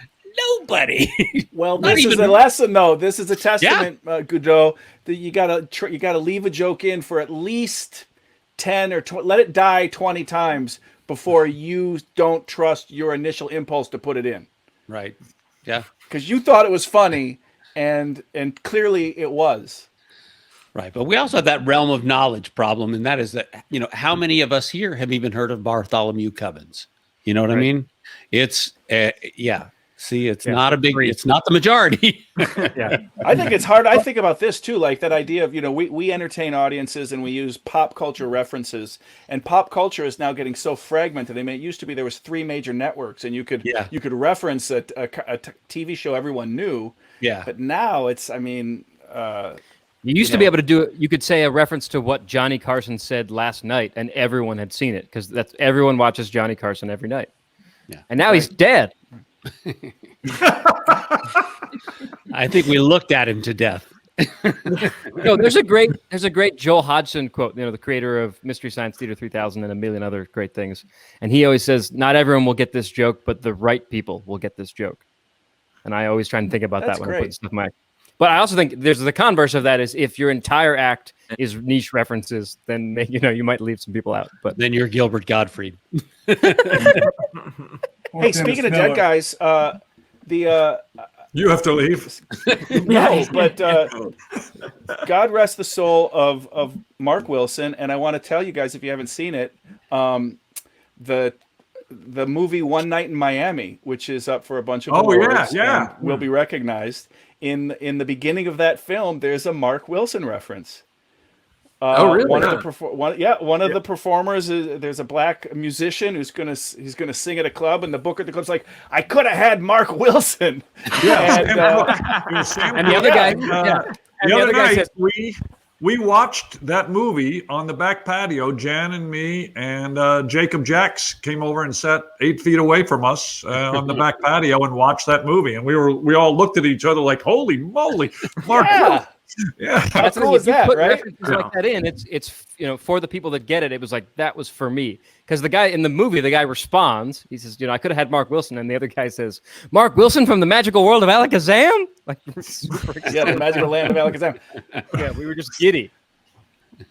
Nobody. Well, this is a lesson, though. This is a testament, Godot, that you gotta leave a joke in for at least 10 or 20, let it die 20 times before you don't trust your initial impulse to put it in. Right. Yeah. Because you thought it was funny, and clearly it was. Right. But we also have that realm of knowledge problem, and that is that, how many of us here have even heard of Bartholomew Cubbins? You know what I mean? It's, See, it's not a big, it's not the majority. I think it's hard. I think about this too, like that idea of, we entertain audiences and we use pop culture references, and pop culture is now getting so fragmented. I mean, it used to be there was 3 major networks and you could reference a TV show everyone knew. Yeah. But now it's, you used to be able to do it. You could say a reference to what Johnny Carson said last night and everyone had seen it, because everyone watches Johnny Carson every night. Yeah. And now he's dead. I think we looked at him to death. No, there's a great Joel Hodgson quote, the creator of Mystery Science Theater 3000 and a million other great things. And he always says, not everyone will get this joke, but the right people will get this joke. And I always try and think about that when I put stuff in my act. But I also think there's the converse of that is if your entire act is niche references, then you might leave some people out. But then you're Gilbert Gottfried. Hey, speaking of dead guys, you have to leave. No, but God rest the soul of Mark Wilson, and I want to tell you guys, if you haven't seen it, the movie One Night in Miami, which is up for a bunch of awards, and will be recognized. In the beginning of that film, there's a Mark Wilson reference. Oh, really? One of the performers is there's a black musician he's gonna sing at a club, and the booker at the club's like, I could have had Mark Wilson. Yeah, And, And the other guy, the other night, we watched that movie on the back patio. Jan and me and Jacob Jacks came over and sat 8 feet away from us on the back patio and watched that movie. And we all looked at each other like, "Holy moly, Mark!" Yeah, how cool is that, put right? references like that in, it's for the people that get it. It was like that was for me, because the guy in the movie, the guy responds. He says, I could have had Mark Wilson, and the other guy says, Mark Wilson from the magical world of Alakazam. Like, super Yeah, the magical land of Alakazam. Yeah, we were just giddy.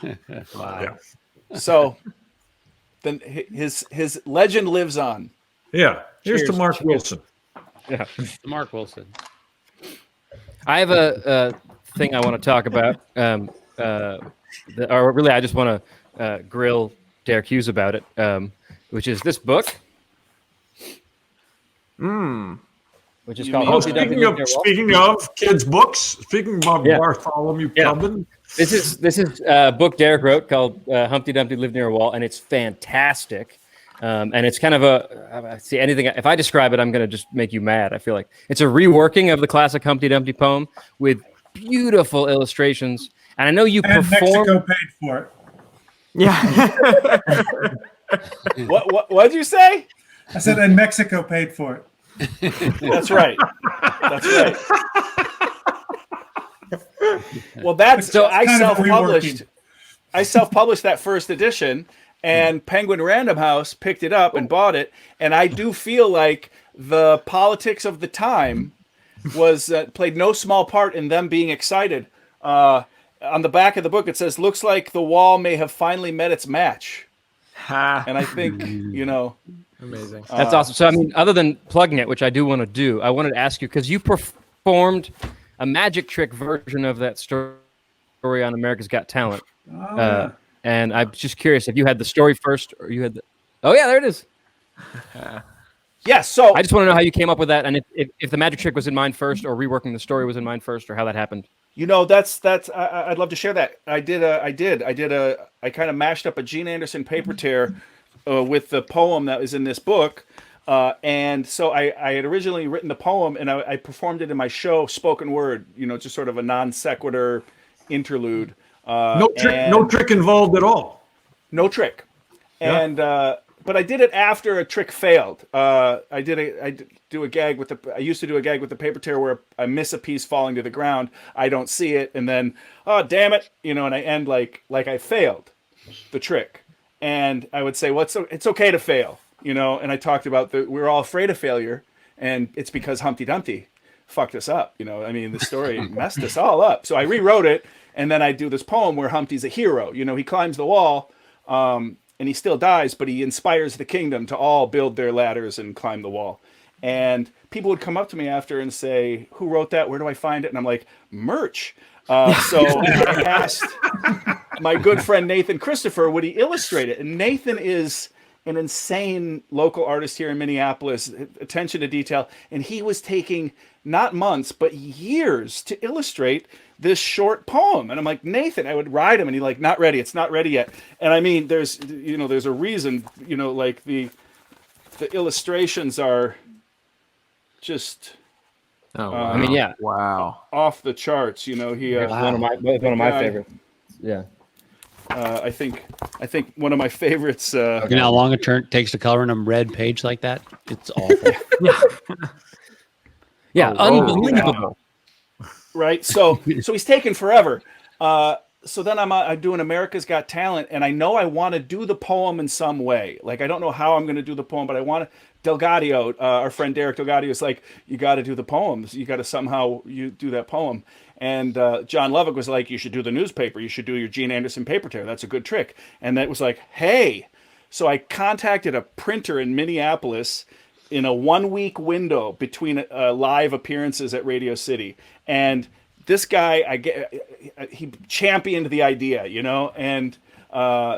Wow. Yeah. So then his legend lives on. Yeah. Here's Cheers. to Mark Wilson. Yeah, Mark Wilson. I have a thing I want to talk about. Or really, I just want to grill Derek Hughes about it, which is this book. Which is called. Oh, speaking of kids' books, speaking of Bartholomew Cubbon. This is a book Derek wrote called Humpty Dumpty Lived Near a Wall, and it's fantastic. And it's kind of if I describe it, I'm going to just make you mad. I feel like it's a reworking of the classic Humpty Dumpty poem with beautiful illustrations. And I know you And performed. Mexico paid for it. Yeah. What did you say? I said, and Mexico paid for it. That's right. That's right. Well, So it's I kind of self-published. reworking. I self-published that first edition, and Penguin Random House picked it up and bought it. And I do feel like the politics of the time was played no small part in them being excited. On the back of the book, it says, "Looks like the wall may have finally met its match." And I think Amazing. That's awesome. So, I mean, other than plugging it, which I do want to do, I wanted to ask you, because you performed a magic trick version of that story on America's Got Talent. And I'm just curious if you had the story first or you had the. Oh, yeah, there it is. Yeah, so I just want to know how you came up with that, and if the magic trick was in mind first, or reworking the story was in mind first, or how that happened. that's I'd love to share that. I kind of mashed up a Gene Anderson paper tear with the poem that was in this book. And so I had originally written the poem, and I performed it in my show, spoken word, just sort of a non sequitur interlude. No trick involved at all. No trick. And but I did it after a trick failed. I used to do a gag with the paper tear where I miss a piece falling to the ground. I don't see it, and then, oh damn it, and I end like I failed the trick. And I would say, it's okay to fail, and I talked about we're all afraid of failure, and it's because Humpty Dumpty fucked us up. The story messed us all up. So I rewrote it, and then I do this poem where Humpty's a hero. He climbs the wall, and he still dies, but he inspires the kingdom to all build their ladders and climb the wall. And people would come up to me after and say, "Who wrote that? Where do I find it?" And I'm like, "Merch." So I asked my good friend Nathan Christopher, would he illustrate it? And Nathan is an insane local artist here in Minneapolis, attention to detail. And he was taking not months, but years to illustrate this short poem. And I'm like, Nathan, I would write him. And he's like, not ready. It's not ready yet. And I mean, there's a reason, like the illustrations are just... Oh, wow. I mean, yeah, wow, off the charts. He one of my favorites. Yeah, I think one of my favorites. You know how long it takes to color in a red page like that? It's awful. Yeah, unbelievable. Right. So he's taken forever. So then I'm doing America's Got Talent, and I know I want to do the poem in some way. Like, I don't know how I'm going to do the poem, but I want to. Delgadio, our friend Derek Delgadio, is like, you got to do the poems. You got to somehow do that poem. And John Lovick was like, you should do the newspaper. You should do your Gene Anderson paper tear. That's a good trick. And that was like, hey. So I contacted a printer in Minneapolis in a 1-week window between live appearances at Radio City. And this guy, he championed the idea, and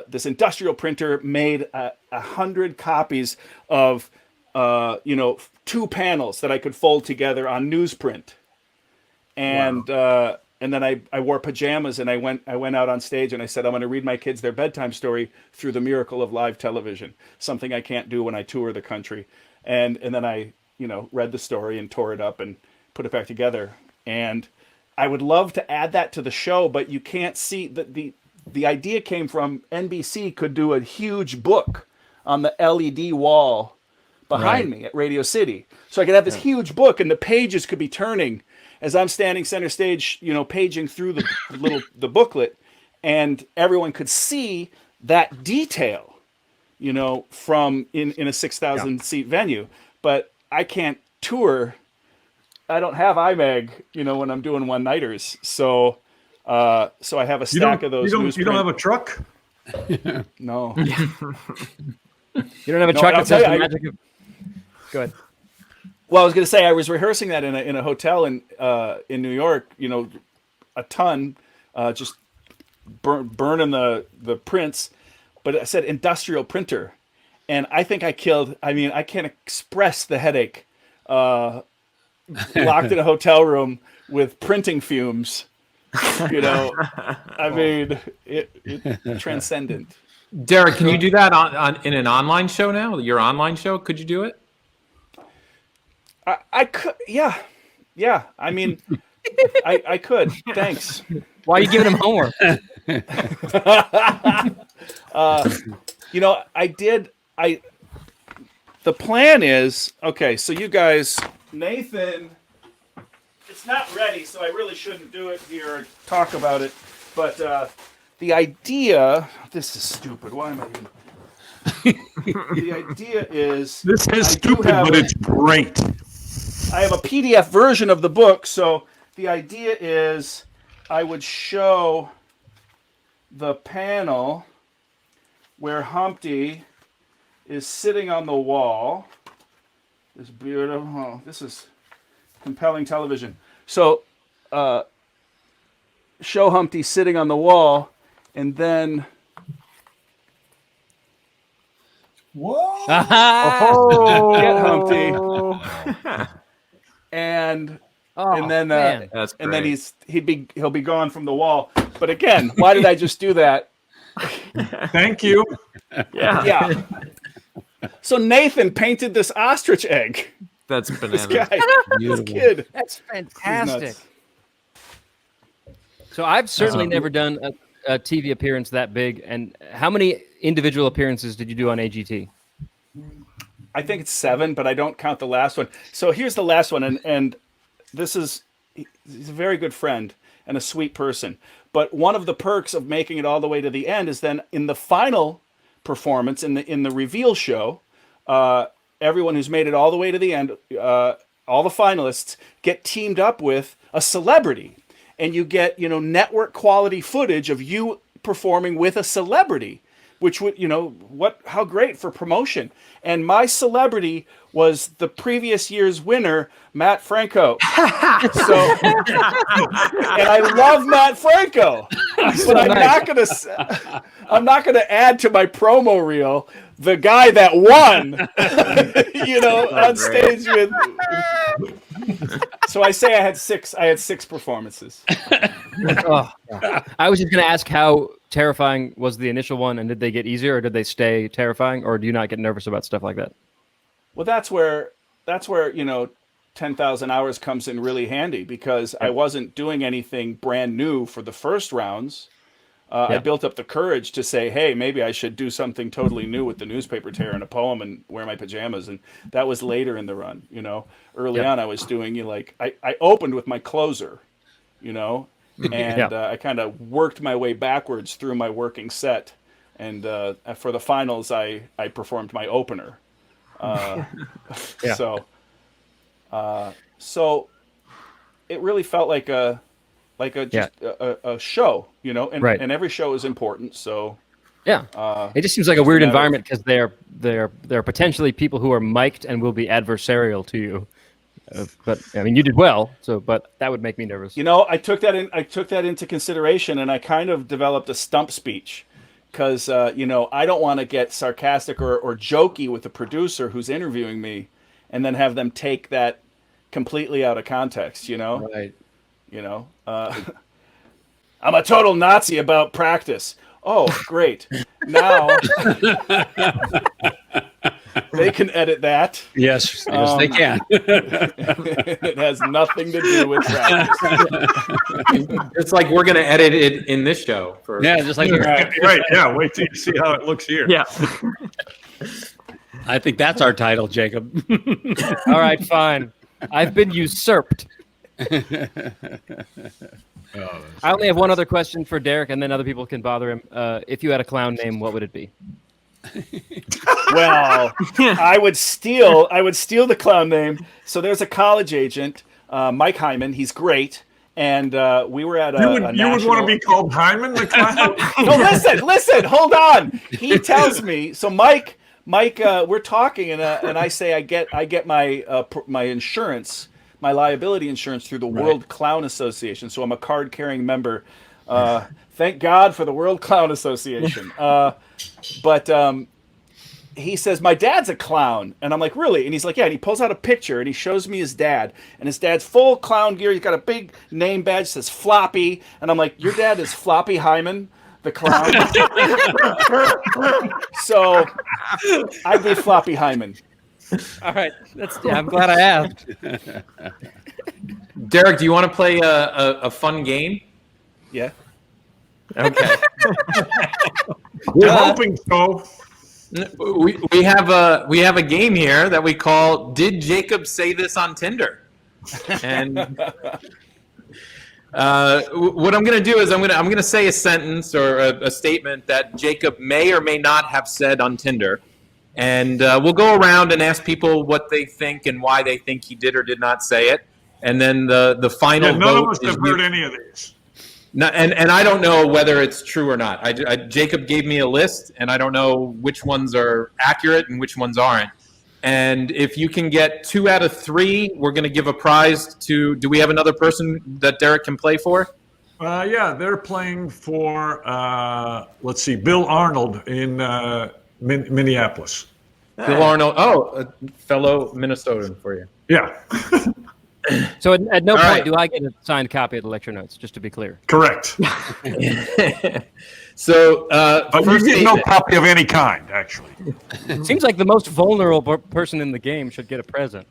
this industrial printer made 100 copies of 2 panels that I could fold together on newsprint. And and then I wore pajamas and I went out on stage and I said, I'm going to read my kids their bedtime story through the miracle of live television, something I can't do when I tour the country. And then I, read the story and tore it up and put it back together. And I would love to add that to the show, but you can't see that the idea came from NBC could do a huge book on the LED wall behind me at Radio City. So I could have this huge book and the pages could be turning as I'm standing center stage, paging through the booklet, and everyone could see that detail, from in a 6,000 seat venue. But I can't tour. I don't have IMAG, when I'm doing one nighters. So I have a stack of those. You don't have a truck? No. You don't have a truck that says the magic of... Go ahead. Well, I was going to say I was rehearsing that in a hotel in New York. A ton, just burning the prints. But I said industrial printer, and I think I killed. I mean, I can't express the headache. Locked in a hotel room with printing fumes. I mean, it transcendent. Derek, can you do that on in an online show now? Your online show? Could you do it? I could, yeah. I mean, I could. Thanks. Why are you giving him homework? The plan is, okay, so you guys, Nathan, it's not ready, so I really shouldn't do it here or talk about it. But the idea, this is stupid. Why am I even? The idea is... This is stupid, but it's great. I have a PDF version of the book, so the idea is I would show the panel where Humpty is sitting on the wall. This beautiful, this is compelling television. So show Humpty sitting on the wall, and then... Whoa! Get Humpty. And then That's and then great. he'll be gone from the wall. But again, why did I just do that? Thank you. Yeah. So Nathan painted this ostrich egg. That's This bananas. guy, this kid. That's He's fantastic. nuts. So I've certainly never done a TV appearance that big. And how many individual appearances did you do on AGT? I think it's 7, but I don't count the last one. So here's the last one, and this is, he's a very good friend and a sweet person. But one of the perks of making it all the way to the end is then in the final performance, in the reveal show, everyone who's made it all the way to the end, all the finalists get teamed up with a celebrity, and you get network quality footage of you performing with a celebrity. Which would, how great for promotion. And my celebrity was the previous year's winner, Matt Franco. And I love Matt Franco, but I'm not gonna add to my promo reel the guy that won, on stage with. So I say I had 6 performances. I was just going to ask how terrifying was the initial one, and did they get easier, or did they stay terrifying, or do you not get nervous about stuff like that? Well, that's where 10,000 hours comes in really handy, because I wasn't doing anything brand new for the first rounds. I built up the courage to say, hey, maybe I should do something totally new with the newspaper tear and a poem and wear my pajamas. And that was later in the run. Early on I was doing I opened with my closer, and I kind of worked my way backwards through my working set. And for the finals, I performed my opener. So it really felt like a show, and every show is important. So it just seems like a weird environment, because they're potentially people who are mic'd and will be adversarial to you. But I mean, you did well. But that would make me nervous. I took that into consideration, and I kind of developed a stump speech, because I don't want to get sarcastic or jokey with the producer who's interviewing me, and then have them take that completely out of context. Right. I'm a total Nazi about practice. Oh, great. Now they can edit that. Yes, they can. It has nothing to do with practice. It's like we're going to edit it in this show. Just like Right. Yeah. Wait till you see how it looks here. Yeah. I think that's our title, Jacob. All right, fine. I've been usurped. I only have one other question for Derek, and then other people can bother him. If you had a clown name, what would it be? Well, I would steal the clown name. So there's a college agent, Mike Hyman. He's great. And we were at You would want to be called Hyman the clown? No, listen, hold on. He tells me. So Mike, we're talking, and I say I get my insurance, my liability insurance through the World Clown Association. So I'm a card-carrying member. Thank God for the World Clown Association. But he says, my dad's a clown. And I'm like, really? And he's like, yeah. And he pulls out a picture, and he shows me his dad. And his dad's full clown gear. He's got a big name badge that says Floppy. And I'm like, your dad is Floppy Hyman, the clown? So I'd be Floppy Hyman. All right. I'm glad I asked. Derek, do you want to play a fun game? Yeah. Okay. We're hoping so. We have a game here that we call "Did Jacob Say This on Tinder?" And what I'm going to do is I'm going to say a sentence or a statement that Jacob may or may not have said on Tinder, and we'll go around and ask people what they think and why they think he did or did not say it, and then the final vote. None of us have heard any of these. No, and I don't know whether it's true or not. Jacob gave me a list, and I don't know which ones are accurate and which ones aren't. And if you can get 2 out of 3, we're going to give a prize to. Do we have another person that Derek can play for? Yeah, they're playing for. Let's see, Bill Arnold in Minneapolis. Bill Arnold. Oh, a fellow Minnesotan for you. Yeah. So at no All point right. do I get a signed copy of the lecture notes, just to be clear. Correct. So But you get no copy of any kind, actually. Seems like the most vulnerable person in the game should get a present.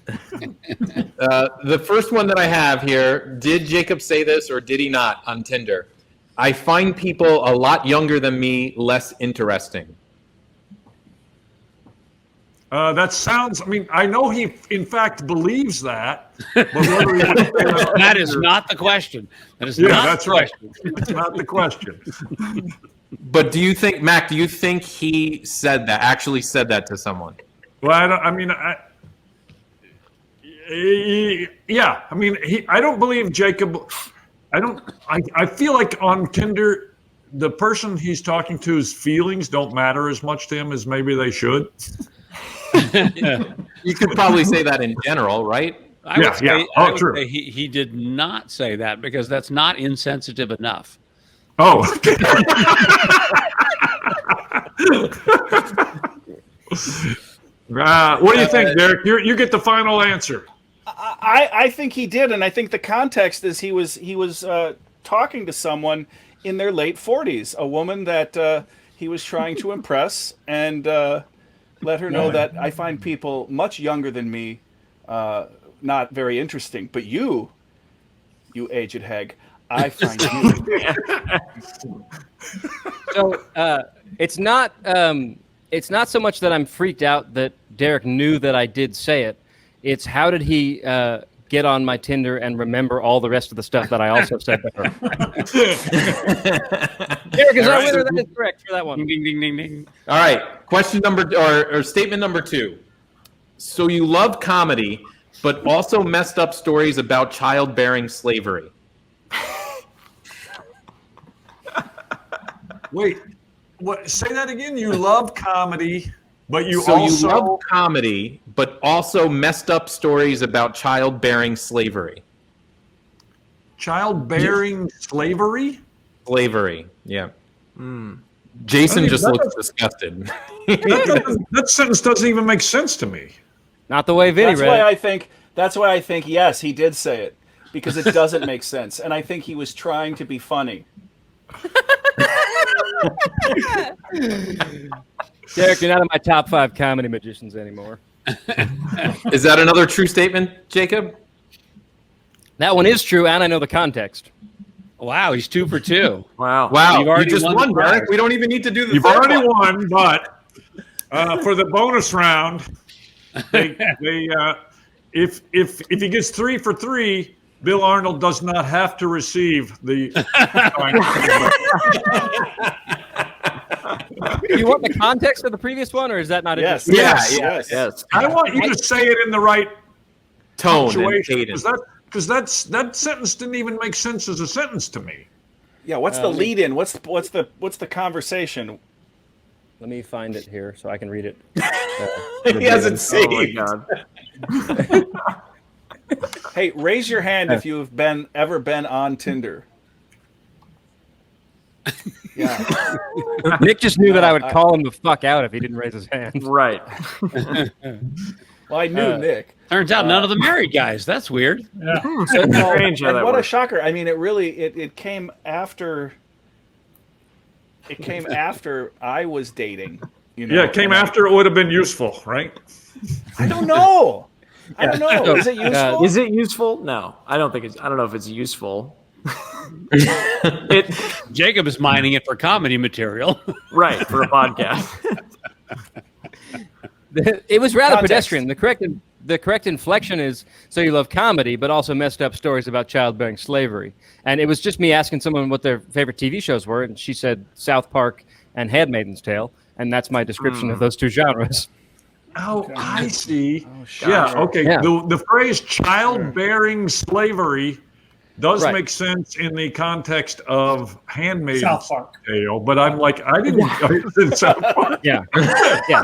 The first one that I have here, did Jacob say this or did he not on Tinder? I find people a lot younger than me less interesting. That sounds, I mean, I know he, in fact, believes that. But whether he would say that on That is Tinder- not the question. That is Yeah, not that's the right. question. That's not the question. But do you think, Mac, do you think he actually said that to someone? Well, yeah. I mean, I don't believe Jacob. I feel like on Tinder, the person he's talking to's feelings don't matter as much to him as maybe they should. You could probably say that in general, right? I would say, Oh, I would true. say he did not say that because that's not insensitive enough. Oh. Okay. What do you think, Derek? You get the final answer. I think he did, and I think the context is he was talking to someone in their late 40s, a woman that he was trying to impress, and let her know that I find people much younger than me not very interesting. But you aged hag, I find you. So it's not so much that I'm freaked out that Derek knew that I did say it. It's how did he get on my Tinder and remember all the rest of the stuff that I also said to her? Derek is our winner. That is correct for that one. Ding, ding, ding, ding. All right. Question number or statement number 2. So you love comedy, but also messed up stories about childbearing slavery. Wait, what? Say that again. You love comedy, but you So also you love comedy, but also messed up stories about childbearing slavery. childbearing slavery. Slavery, yeah. Jason I mean, just that looks disgusted. That sentence doesn't even make sense to me. Not the way Vinny That's read why it. I think. That's why I think yes, he did say it because it doesn't make sense. And I think he was trying to be funny. Derek, you're not in my top 5 comedy magicians anymore. Is that another true statement, Jacob? That one is true, and I know the context. Wow, he's 2 for 2. Wow. Wow, You've already you just won won, the prize. Derek. We don't even need to do the You've third already one. won, but for the bonus round, they if he gets 3 for 3, Bill Arnold does not have to receive the. Do you want the context of the previous one, or is that not Yes. interesting? Yes. I want you to say it in the right Tone and situation, cadence. because that sentence didn't even make sense as a sentence to me. Yeah, what's the lead in? What's the conversation? Let me find it here so I can read it. He hasn't Oh my saved. God. Hey, raise your hand if you've ever been on Tinder. Yeah. Nick just knew that I would call him the fuck out if he didn't raise his hand. Right. Well, I knew Nick. Turns out none of the married guys. That's weird. Strange how And that what a works. shocker! I mean, it came after. It came after I was dating. You know, Yeah, it came after it would have been useful, right? I don't know. I don't know. Is it useful? Is it useful? No, I don't think it's. I don't know if it's useful. Jacob is mining it for comedy material. Right, for a podcast. It was rather Context. pedestrian. The correct inflection is so you love comedy, but also messed up stories about childbearing slavery. And it was just me asking someone what their favorite TV shows were, and she said South Park and Handmaid's Tale, and that's my description of those two genres. Oh, I see. shit. Yeah, okay. Yeah. The phrase childbearing slavery does Right. make sense in the context of Handmaid's South Park. Tale, but I'm like, I didn't in South Park. Yeah, yeah.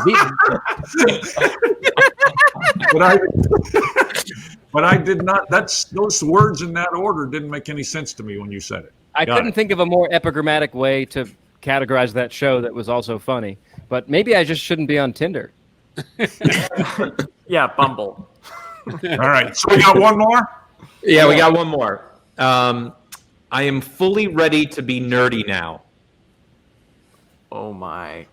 But I did not. Those words in that order didn't make any sense to me when you said it. I Got couldn't it. think of a more epigrammatic way to categorize that show that was also funny. But maybe I just shouldn't be on Tinder. Yeah, Bumble. All right, so we got one more. Yeah, we got one more. I am fully ready to be nerdy now. Oh my.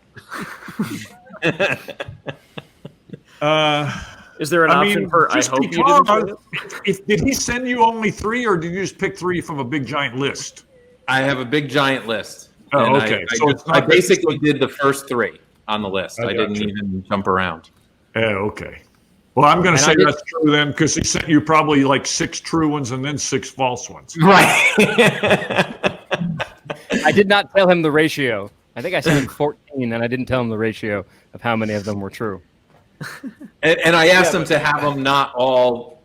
Is there an I option mean, for? I just hope you didn't. say because, did he send you only 3, or did you just pick 3 from a big giant list? I have a big giant list. Oh, and okay. I, So I, it's I not- basically did the first 3 on the list. I didn't gotcha. even jump around. Yeah, okay. Well, I'm going to And I say did- that's true then, because he sent you probably like 6 true ones and then 6 false ones. Right. I did not tell him the ratio. I think I sent him 14, and I didn't tell him the ratio of how many of them were true. and I asked him to have them not all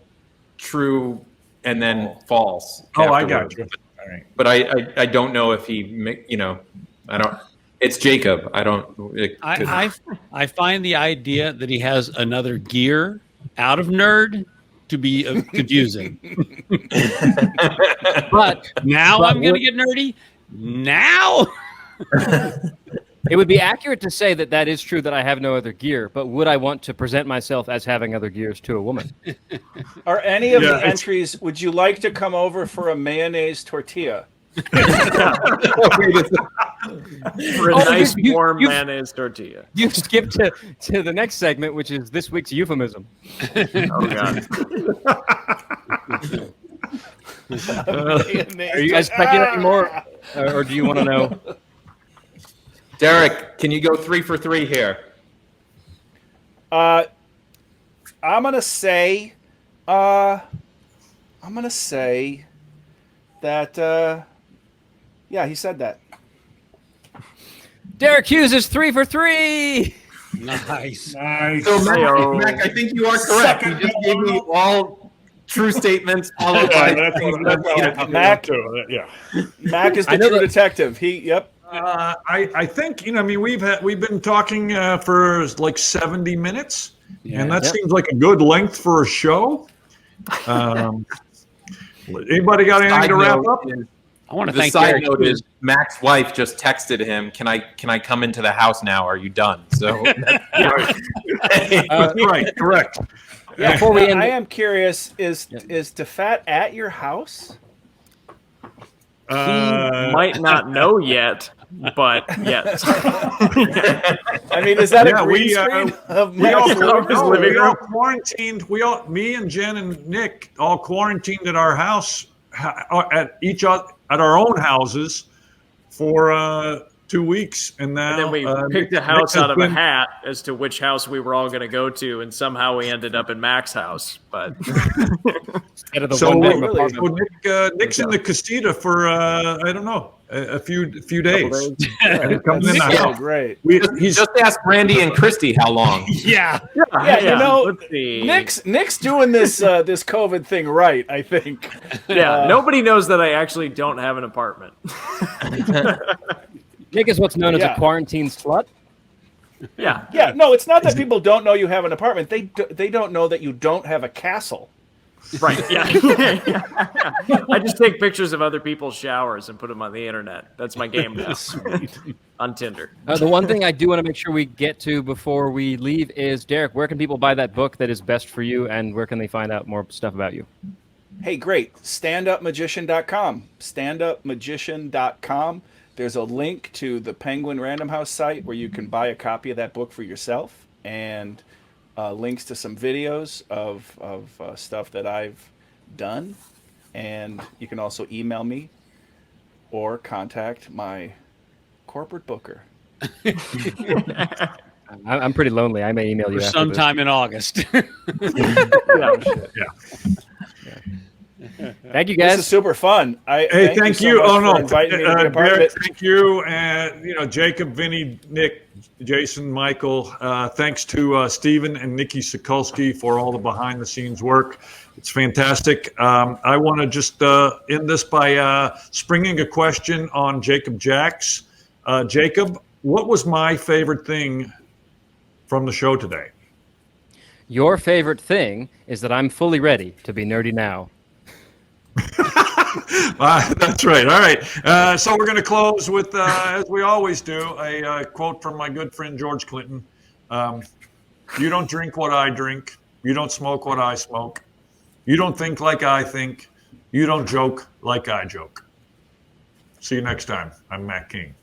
true and then false. Oh, I got afterwards. you. All right. But I don't know if he, I don't. It's Jacob. I don't. It could- I find the idea that he has another gear out of nerd to be confusing. But Now But I'm going to what- get nerdy. Now. it would be accurate to say that that is true that I have no other gear, but would I want to present myself as having other gears to a woman? Are any of Yeah, the it's- entries? Would you like to come over for a mayonnaise tortilla? For a Oh, nice you- warm you- mayonnaise tortilla. You skip to the next segment, which is this week's euphemism. Oh god. Are you guys speculating more, or do you want to know? Derek, can you go 3 for 3 here? I'm gonna say that. Yeah, he said that. Derek Hughes is 3 for 3. Nice. Nice. So Hey-o. Mac, I think you are correct. You just gave me all true statements followed by. Mac- Yeah. Mac is I the know true that- detective. Yep. I think I mean we've been talking for like 70 minutes, and that seems like a good length for a show. Anybody got anything Side to wrap note up? is- I want to The thank side Derek. note is Mac's wife just texted him, "Can I come into the house now? Are you done?" So Right, correct. Yeah, Before we end, I am curious. Is DeFat at your house? He might not know yet, but yes. I mean, is that a green screen of we all, Matt's living room? we all quarantined. Me and Jen and Nick all quarantined at our house, at our own houses for 2 weeks, and now And then we picked a house out of a hat as to which house we were all going to go to, and somehow we ended up in Mac's house. But instead of the So, one-bedroom really? apartment. Nick's in the casita for I don't know, a few days. And he comes in the Oh, house. great. He's Just ask Randy and Christy how long. Yeah. Yeah, you know, let's see. Nick's doing this this COVID thing right, I think. Yeah, nobody knows that I actually don't have an apartment. Nick is what's known as Yeah. a quarantine slut. Yeah, Yeah, no, it's not that people don't know you have an apartment. They don't know that you don't have a castle. right. Yeah. I just take pictures of other people's showers and put them on the internet. That's my game now. On Tinder. The one thing I do want to make sure we get to before we leave is, Derek, where can people buy that book that is best for you, and where can they find out more stuff about you? Hey, great. Standupmagician.com. Standupmagician.com. There's a link to the Penguin Random House site where you can buy a copy of that book for yourself, and links to some videos of stuff that I've done. And you can also email me or contact my corporate booker. I'm pretty lonely. I may email you For after sometime in August. Thank you, This guys. is super fun. Hey, thank so you. much Oh for no, inviting me to be a part of Derek, it. thank you, and Jacob, Vinny, Nick, Jason, Michael. Thanks to Stephen and Nikki Sokolsky for all the behind-the-scenes work. It's fantastic. I want to just end this by springing a question on Jacob Jacks. Jacob, what was my favorite thing from the show today? Your favorite thing is that I'm fully ready to be nerdy now. That's right. All right. So we're going to close with, as we always do, a quote from my good friend George Clinton. You don't drink what I drink. You don't smoke what I smoke. You don't think like I think. You don't joke like I joke. See you next time. I'm Matt King.